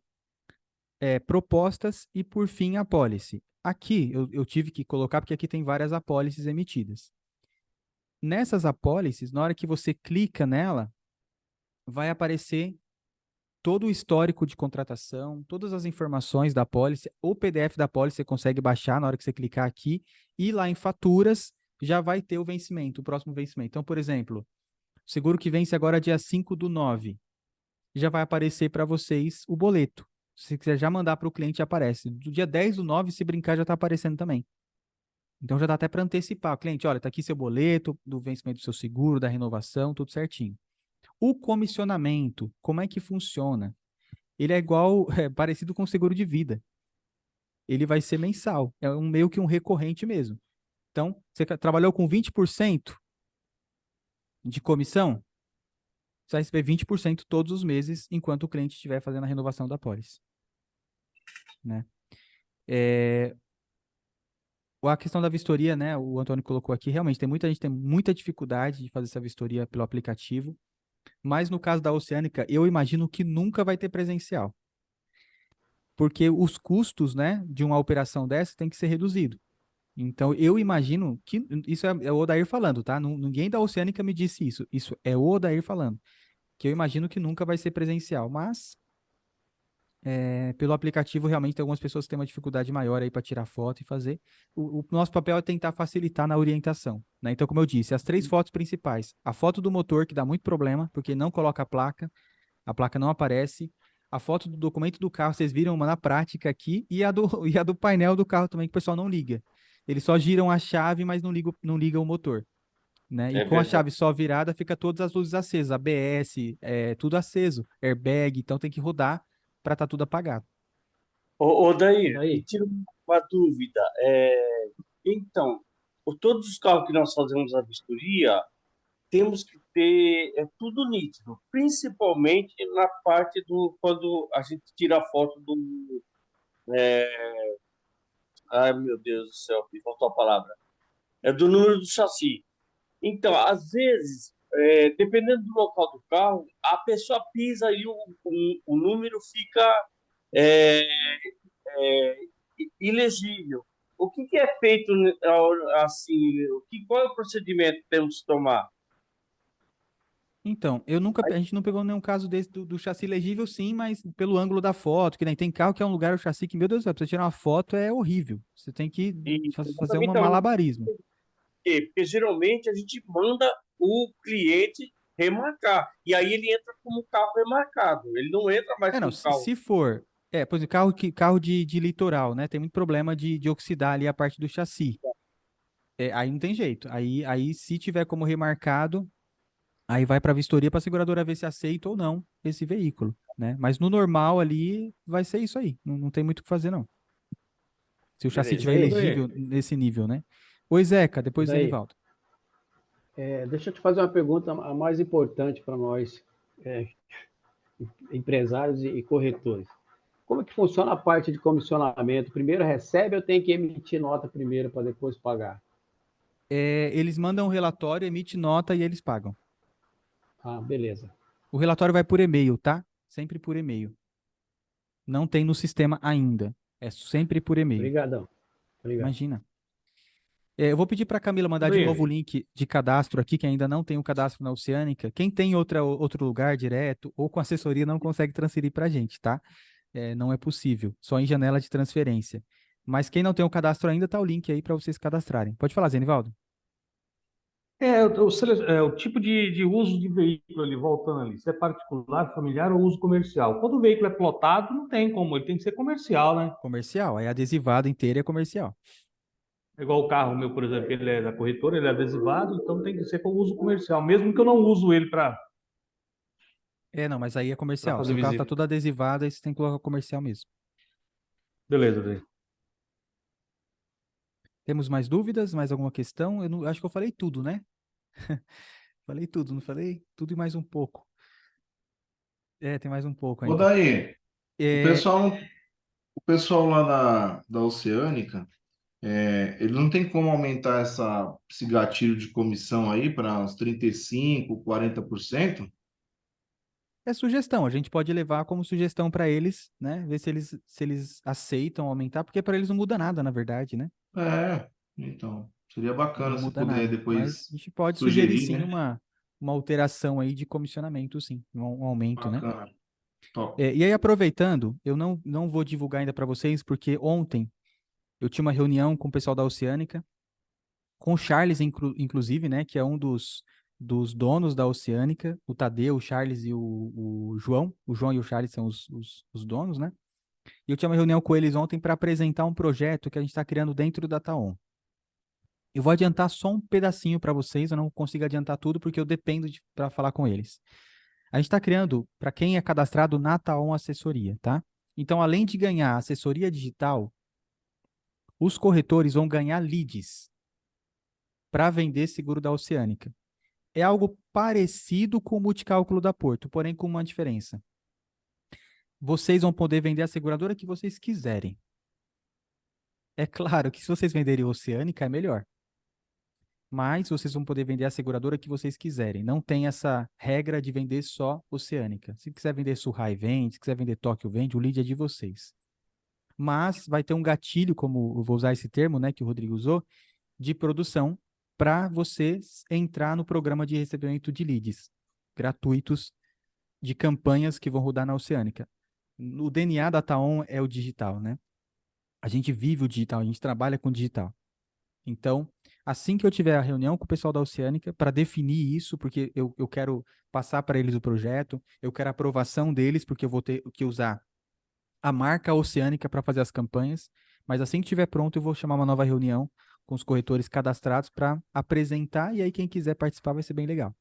Speaker 1: propostas e, por fim, apólice. Aqui eu tive que colocar porque aqui tem várias apólices emitidas. Nessas apólices, na hora que você clica nela, vai aparecer todo o histórico de contratação, todas as informações da apólice, o PDF da apólice você consegue baixar na hora que você clicar aqui, e lá em faturas já vai ter o vencimento, o próximo vencimento. Então, por exemplo, seguro que vence agora dia 5/9, já vai aparecer para vocês o boleto. Se você quiser já mandar para o cliente, aparece. Do dia 10/9, se brincar, já está aparecendo também. Então já dá até para antecipar. O cliente, olha, tá aqui seu boleto do vencimento do seu seguro, da renovação, tudo certinho. O comissionamento, como é que funciona? Ele é igual, parecido com o seguro de vida. Ele vai ser mensal. É meio que um recorrente mesmo. Então, você trabalhou com 20% de comissão, você vai receber 20% todos os meses enquanto o cliente estiver fazendo a renovação da pólice. Né? A questão da vistoria, né? O Antônio colocou aqui, realmente, muita gente tem muita dificuldade de fazer essa vistoria pelo aplicativo, mas no caso da Oceânica, eu imagino que nunca vai ter presencial. Porque os custos, né, de uma operação dessa tem que ser reduzido. Então, eu imagino que, isso é o Odair falando, tá? Ninguém da Oceânica me disse isso. Isso é o Odair falando. Que eu imagino que nunca vai ser presencial, mas pelo aplicativo realmente algumas pessoas têm uma dificuldade maior aí para tirar foto e fazer. O nosso papel é tentar facilitar na orientação, né? Então, como eu disse, as 3 fotos principais. A foto do motor, que dá muito problema, porque não coloca a placa não aparece. A foto do documento do carro, vocês viram uma na prática aqui, e a do painel do carro também, que o pessoal não liga. Eles só giram a chave, mas não liga o motor. Né? E
Speaker 6: É
Speaker 1: com a
Speaker 6: verdade.
Speaker 1: chave só virada, fica todas as luzes acesas, ABS, tudo aceso, airbag, então tem que rodar para estar tudo apagado.
Speaker 6: Ô, Dair, me
Speaker 4: Aí,
Speaker 6: tira uma dúvida. Então, todos os carros que nós fazemos a vistoria, temos que ter tudo nítido, principalmente na parte quando a gente tira a foto do. Ai, meu Deus do céu, me faltou a palavra. É do número do chassi. Então, às vezes, dependendo do local do carro, a pessoa pisa e o número fica é, é, ilegível. O que é feito assim? Qual é o procedimento que temos que tomar?
Speaker 1: Então, a gente não pegou nenhum caso desse do chassi legível, sim, mas pelo ângulo da foto, que nem tem carro que é um lugar, o chassi que, meu Deus do céu, pra você tirar uma foto é horrível. Você tem que fazer um
Speaker 6: Então,
Speaker 1: malabarismo.
Speaker 6: porque geralmente a gente manda o cliente remarcar. E aí ele entra como carro remarcado. Ele não entra mais
Speaker 1: Não,
Speaker 6: como carro.
Speaker 1: se for, por exemplo, carro de litoral, né, tem muito problema de oxidar ali a parte do chassi. Aí não tem jeito. Aí se tiver como remarcado, aí vai para a vistoria para a seguradora ver se aceita ou não esse veículo, né? Mas no normal ali vai ser isso aí. Não tem muito o que fazer, não. Se o chassi
Speaker 6: Beleza.
Speaker 1: tiver
Speaker 3: Daí,
Speaker 1: elegível nesse nível, né? Oi, Zeca, depois o
Speaker 4: daí,
Speaker 1: Zenivaldo.
Speaker 4: deixa eu te fazer uma pergunta a mais importante para nós, empresários e corretores. Como é que funciona a parte de comissionamento? Primeiro recebe ou tem que emitir nota primeiro para depois pagar?
Speaker 1: Eles mandam um relatório, emite nota e eles pagam.
Speaker 4: Ah, beleza.
Speaker 1: O relatório vai por e-mail, tá? Sempre por e-mail. Não tem no sistema ainda. É sempre por e-mail.
Speaker 4: Obrigadão. Obrigado.
Speaker 1: Imagina. Eu vou pedir para a Camila mandar de novo o link de cadastro aqui, que ainda não tem o cadastro na Oceânica. Quem tem outro lugar direto ou com assessoria não consegue transferir para a gente, tá? Não é possível, só em janela de transferência. Mas quem não tem o cadastro ainda, tá o link aí para vocês cadastrarem. Pode falar, Zenivaldo.
Speaker 3: O tipo de uso de veículo ali, voltando ali, se é particular, familiar ou uso comercial. Quando o veículo é plotado, não tem como, ele tem que ser comercial, né?
Speaker 1: Comercial, aí adesivado inteiro é comercial.
Speaker 3: É igual o carro meu, por exemplo, ele é da corretora, ele é adesivado, então tem que ser com uso comercial, mesmo que eu não uso ele para
Speaker 1: Não, mas aí é comercial.
Speaker 3: fazer
Speaker 1: Se o carro tá
Speaker 3: visita.
Speaker 1: todo adesivado, aí você tem que colocar comercial mesmo.
Speaker 3: Beleza, daí.
Speaker 1: Temos mais dúvidas? Mais alguma questão? Acho que eu falei tudo, né? Falei tudo, não falei? Tudo e mais um pouco. Tem mais um pouco
Speaker 12: Ô,
Speaker 1: ainda.
Speaker 12: daí, o
Speaker 1: É,
Speaker 12: pessoal, o pessoal lá da Oceânica, ele não tem como aumentar esse gatilho de comissão aí para uns 35%, 40%?
Speaker 1: É sugestão, a gente pode levar como sugestão para eles, né? Ver se eles aceitam aumentar, porque para eles não muda nada, na verdade, né?
Speaker 12: Então, seria bacana
Speaker 1: Não
Speaker 12: se
Speaker 1: muda
Speaker 12: puder
Speaker 1: nada. Mas
Speaker 12: depois
Speaker 1: a gente pode sugerir
Speaker 12: sugerir,
Speaker 1: sim
Speaker 12: né?
Speaker 1: uma alteração aí de comissionamento, sim, um aumento, né?
Speaker 12: Bacana. Top.
Speaker 1: E aí, aproveitando, eu não vou divulgar ainda para vocês, porque ontem eu tinha uma reunião com o pessoal da Oceânica, com o Charles, inclusive, né? Que é um dos donos da Oceânica, o Tadeu, o Charles e o João. O João e o Charles são os donos, né? E eu tinha uma reunião com eles ontem para apresentar um projeto que a gente está criando dentro da Taon. Eu vou adiantar só um pedacinho para vocês, eu não consigo adiantar tudo porque eu dependo para falar com eles. A gente está criando, para quem é cadastrado, na Taon Assessoria, tá? Então, além de ganhar assessoria digital, os corretores vão ganhar leads para vender seguro da Oceânica. É algo parecido com o multicálculo da Porto, porém com uma diferença. Vocês vão poder vender a seguradora que vocês quiserem. É claro que se vocês venderem Oceânica, é melhor. Mas vocês vão poder vender a seguradora que vocês quiserem. Não tem essa regra de vender só Oceânica. Se quiser vender Suhai, vende. Se quiser vender Tóquio, vende. O lead é de vocês. Mas vai ter um gatilho, como eu vou usar esse termo, né, que o Rodrigo usou, de produção para você entrar no programa de recebimento de leads gratuitos de campanhas que vão rodar na Oceânica. O DNA da Taon é o digital, né? A gente vive o digital, a gente trabalha com o digital. Então, assim que eu tiver a reunião com o pessoal da Oceânica para definir isso, porque eu quero passar para eles o projeto, eu quero a aprovação deles, porque eu vou ter que usar a marca Oceânica para fazer as campanhas, mas assim que estiver pronto, eu vou chamar uma nova reunião com os corretores cadastrados para apresentar, e aí quem quiser participar vai ser bem legal.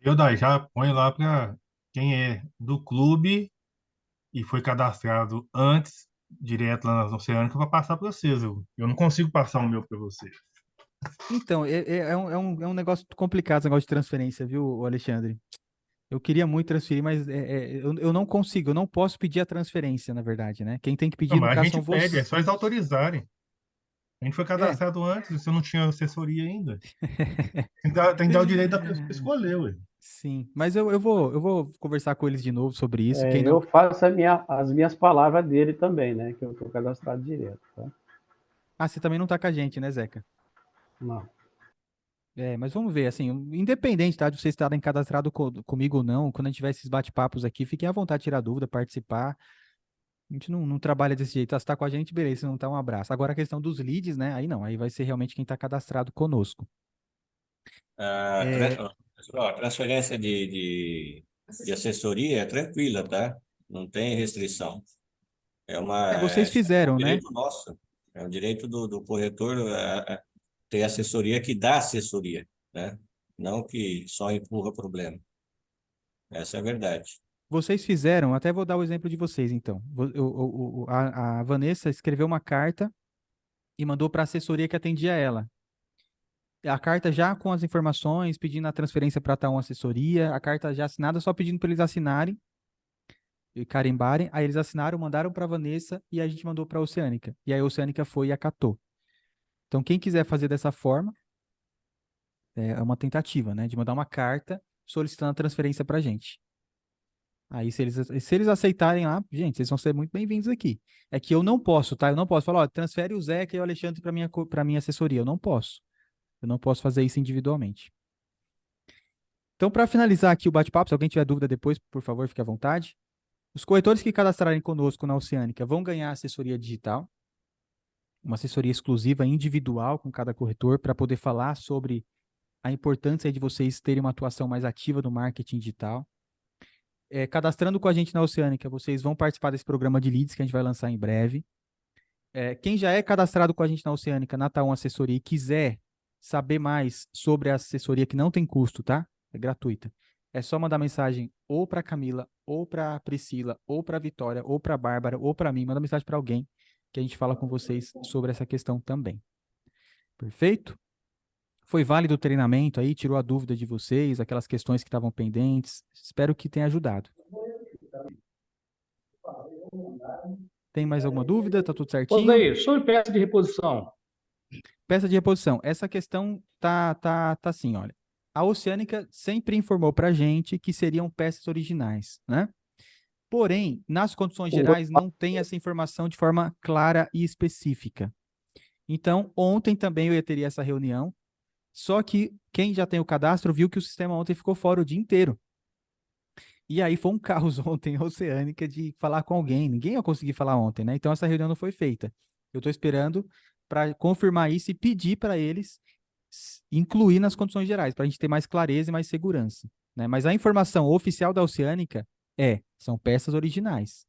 Speaker 7: Eu daí já põe lá para quem é do clube e foi cadastrado antes, direto lá na Oceânica, para passar para vocês. Eu não consigo passar o meu para vocês.
Speaker 1: Então, é um negócio complicado, esse negócio de transferência, viu, Alexandre? Eu queria muito transferir, mas eu não consigo, eu não posso pedir a transferência, na verdade, né? Quem tem que pedir,
Speaker 7: Não,
Speaker 1: no
Speaker 7: mas a
Speaker 1: caso,
Speaker 7: gente
Speaker 1: são
Speaker 7: pede, é
Speaker 1: vocês.
Speaker 7: só eles autorizarem. A gente foi cadastrado antes, você não tinha assessoria ainda. Tem que dar o direito da pessoa escolher, ué.
Speaker 1: Sim, mas eu vou conversar com eles de novo sobre isso. Quem não...
Speaker 4: Eu faço as minhas palavras dele também, né? Que eu estou cadastrado direto, tá?
Speaker 1: Ah, você também não tá com a gente, né, Zeca?
Speaker 4: Não.
Speaker 1: Mas vamos ver, assim, independente, tá, de vocês estarem cadastrados comigo ou não, quando a gente tiver esses bate-papos aqui, fiquem à vontade de tirar dúvida, participar. A gente não trabalha desse jeito. Ah, se tá com a gente, beleza, se não tá, um abraço. Agora a questão dos leads, né, aí não, aí vai ser realmente quem tá cadastrado conosco.
Speaker 5: Pessoal, a transferência de assessoria é tranquila, tá? Não tem restrição. É
Speaker 1: Vocês
Speaker 5: um
Speaker 1: fizeram, né?
Speaker 5: direito nosso. É um direito do corretor ter assessoria que dá assessoria, né? Não que só empurra problema. Essa é a verdade.
Speaker 1: Vocês fizeram, até vou dar o exemplo de vocês, então. A Vanessa escreveu uma carta e mandou para a assessoria que atendia ela. A carta já com as informações, pedindo a transferência para tal assessoria, a carta já assinada, só pedindo para eles assinarem e carimbarem. Aí eles assinaram, mandaram para a Vanessa e a gente mandou para a Oceânica. E aí a Oceânica foi e acatou. Então, quem quiser fazer dessa forma, é uma tentativa, né, de mandar uma carta solicitando a transferência para a gente. Aí, se eles aceitarem lá, gente, vocês vão ser muito bem-vindos aqui. É que eu não posso, tá? Eu não posso falar, ó, transfere o Zeca e o Alexandre para minha assessoria. Eu não posso. Eu não posso fazer isso individualmente. Então, para finalizar aqui o bate-papo, se alguém tiver dúvida depois, por favor, fique à vontade. Os corretores que cadastrarem conosco na Oceânica vão ganhar assessoria digital, uma assessoria exclusiva, individual com cada corretor, para poder falar sobre a importância de vocês terem uma atuação mais ativa no marketing digital. Cadastrando com a gente na Oceânica, vocês vão participar desse programa de leads que a gente vai lançar em breve. Quem já é cadastrado com a gente na Oceânica, na Taon Assessoria, e quiser saber mais sobre a assessoria que não tem custo, tá? É gratuita. É só mandar mensagem ou para Camila, ou para Priscila, ou para Vitória, ou para Bárbara, ou para mim. Manda mensagem para alguém que a gente fala com vocês sobre essa questão também. Perfeito? Foi válido o treinamento aí? Tirou a dúvida de vocês, aquelas questões que estavam pendentes? Espero que tenha ajudado. Tem mais alguma dúvida? Tá tudo certinho?
Speaker 3: Daí, sobre peça de reposição.
Speaker 1: Peça de reposição. Essa questão tá assim, olha. A Oceânica sempre informou para a gente que seriam peças originais, né? Porém, nas condições gerais, não tem essa informação de forma clara e específica. Então, ontem também eu teria essa reunião, só que quem já tem o cadastro viu que o sistema ontem ficou fora o dia inteiro. E aí foi um caos ontem, a Oceânica, de falar com alguém. Ninguém ia conseguir falar ontem, né? Então, essa reunião não foi feita. Eu estou esperando para confirmar isso e pedir para eles incluir nas condições gerais, para a gente ter mais clareza e mais segurança, né? Mas a informação oficial da Oceânica são peças originais.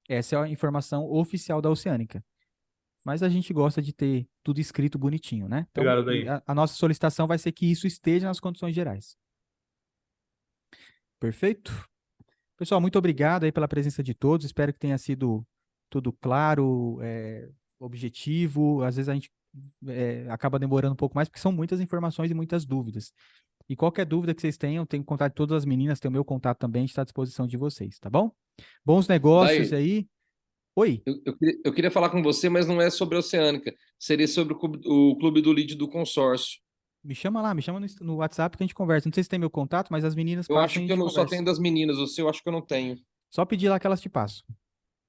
Speaker 1: Essa é a informação oficial da Oceânica. mas a gente gosta de ter tudo escrito bonitinho, né? Então,
Speaker 3: Obrigado, Daí.
Speaker 1: a nossa solicitação vai ser que isso esteja nas condições gerais. Perfeito? Pessoal, muito obrigado aí pela presença de todos. Espero que tenha sido tudo claro, objetivo. Às vezes a gente acaba demorando um pouco mais, porque são muitas informações e muitas dúvidas. E qualquer dúvida que vocês tenham, tem contato de todas as meninas, tem o meu contato também, a gente está à disposição de vocês, tá bom? Bons negócios
Speaker 2: Daí,
Speaker 1: aí. Oi.
Speaker 2: eu queria falar com você, mas não é sobre a Oceânica. Seria sobre o clube do lead do consórcio.
Speaker 1: Me chama lá, me chama no WhatsApp que a gente conversa. Não sei se tem meu contato, mas as meninas
Speaker 2: Eu
Speaker 1: passam e
Speaker 2: acho
Speaker 1: a
Speaker 2: que
Speaker 1: gente
Speaker 2: eu não, só
Speaker 1: conversa.
Speaker 2: tenho das meninas, você eu acho que eu não tenho.
Speaker 1: Só pedir lá que elas te passam.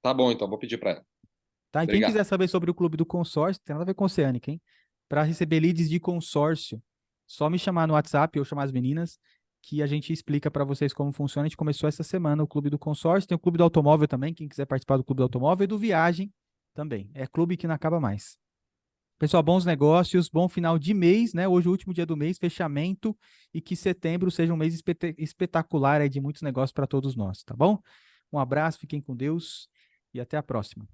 Speaker 2: Tá bom, então, vou pedir para ela.
Speaker 1: Tá? E quem
Speaker 2: Obrigado.
Speaker 1: quiser saber sobre o clube do consórcio, tem nada a ver com a Oceânica, hein? Para receber leads de consórcio, só me chamar no WhatsApp ou chamar as meninas, que a gente explica para vocês como funciona. A gente começou essa semana o clube do consórcio, tem o clube do automóvel também, quem quiser participar do clube do automóvel e do viagem também. É clube que não acaba mais. Pessoal, bons negócios, bom final de mês, né? Hoje é o último dia do mês, fechamento, e que setembro seja um mês espetacular aí de muitos negócios para todos nós, tá bom? Um abraço, fiquem com Deus e até a próxima.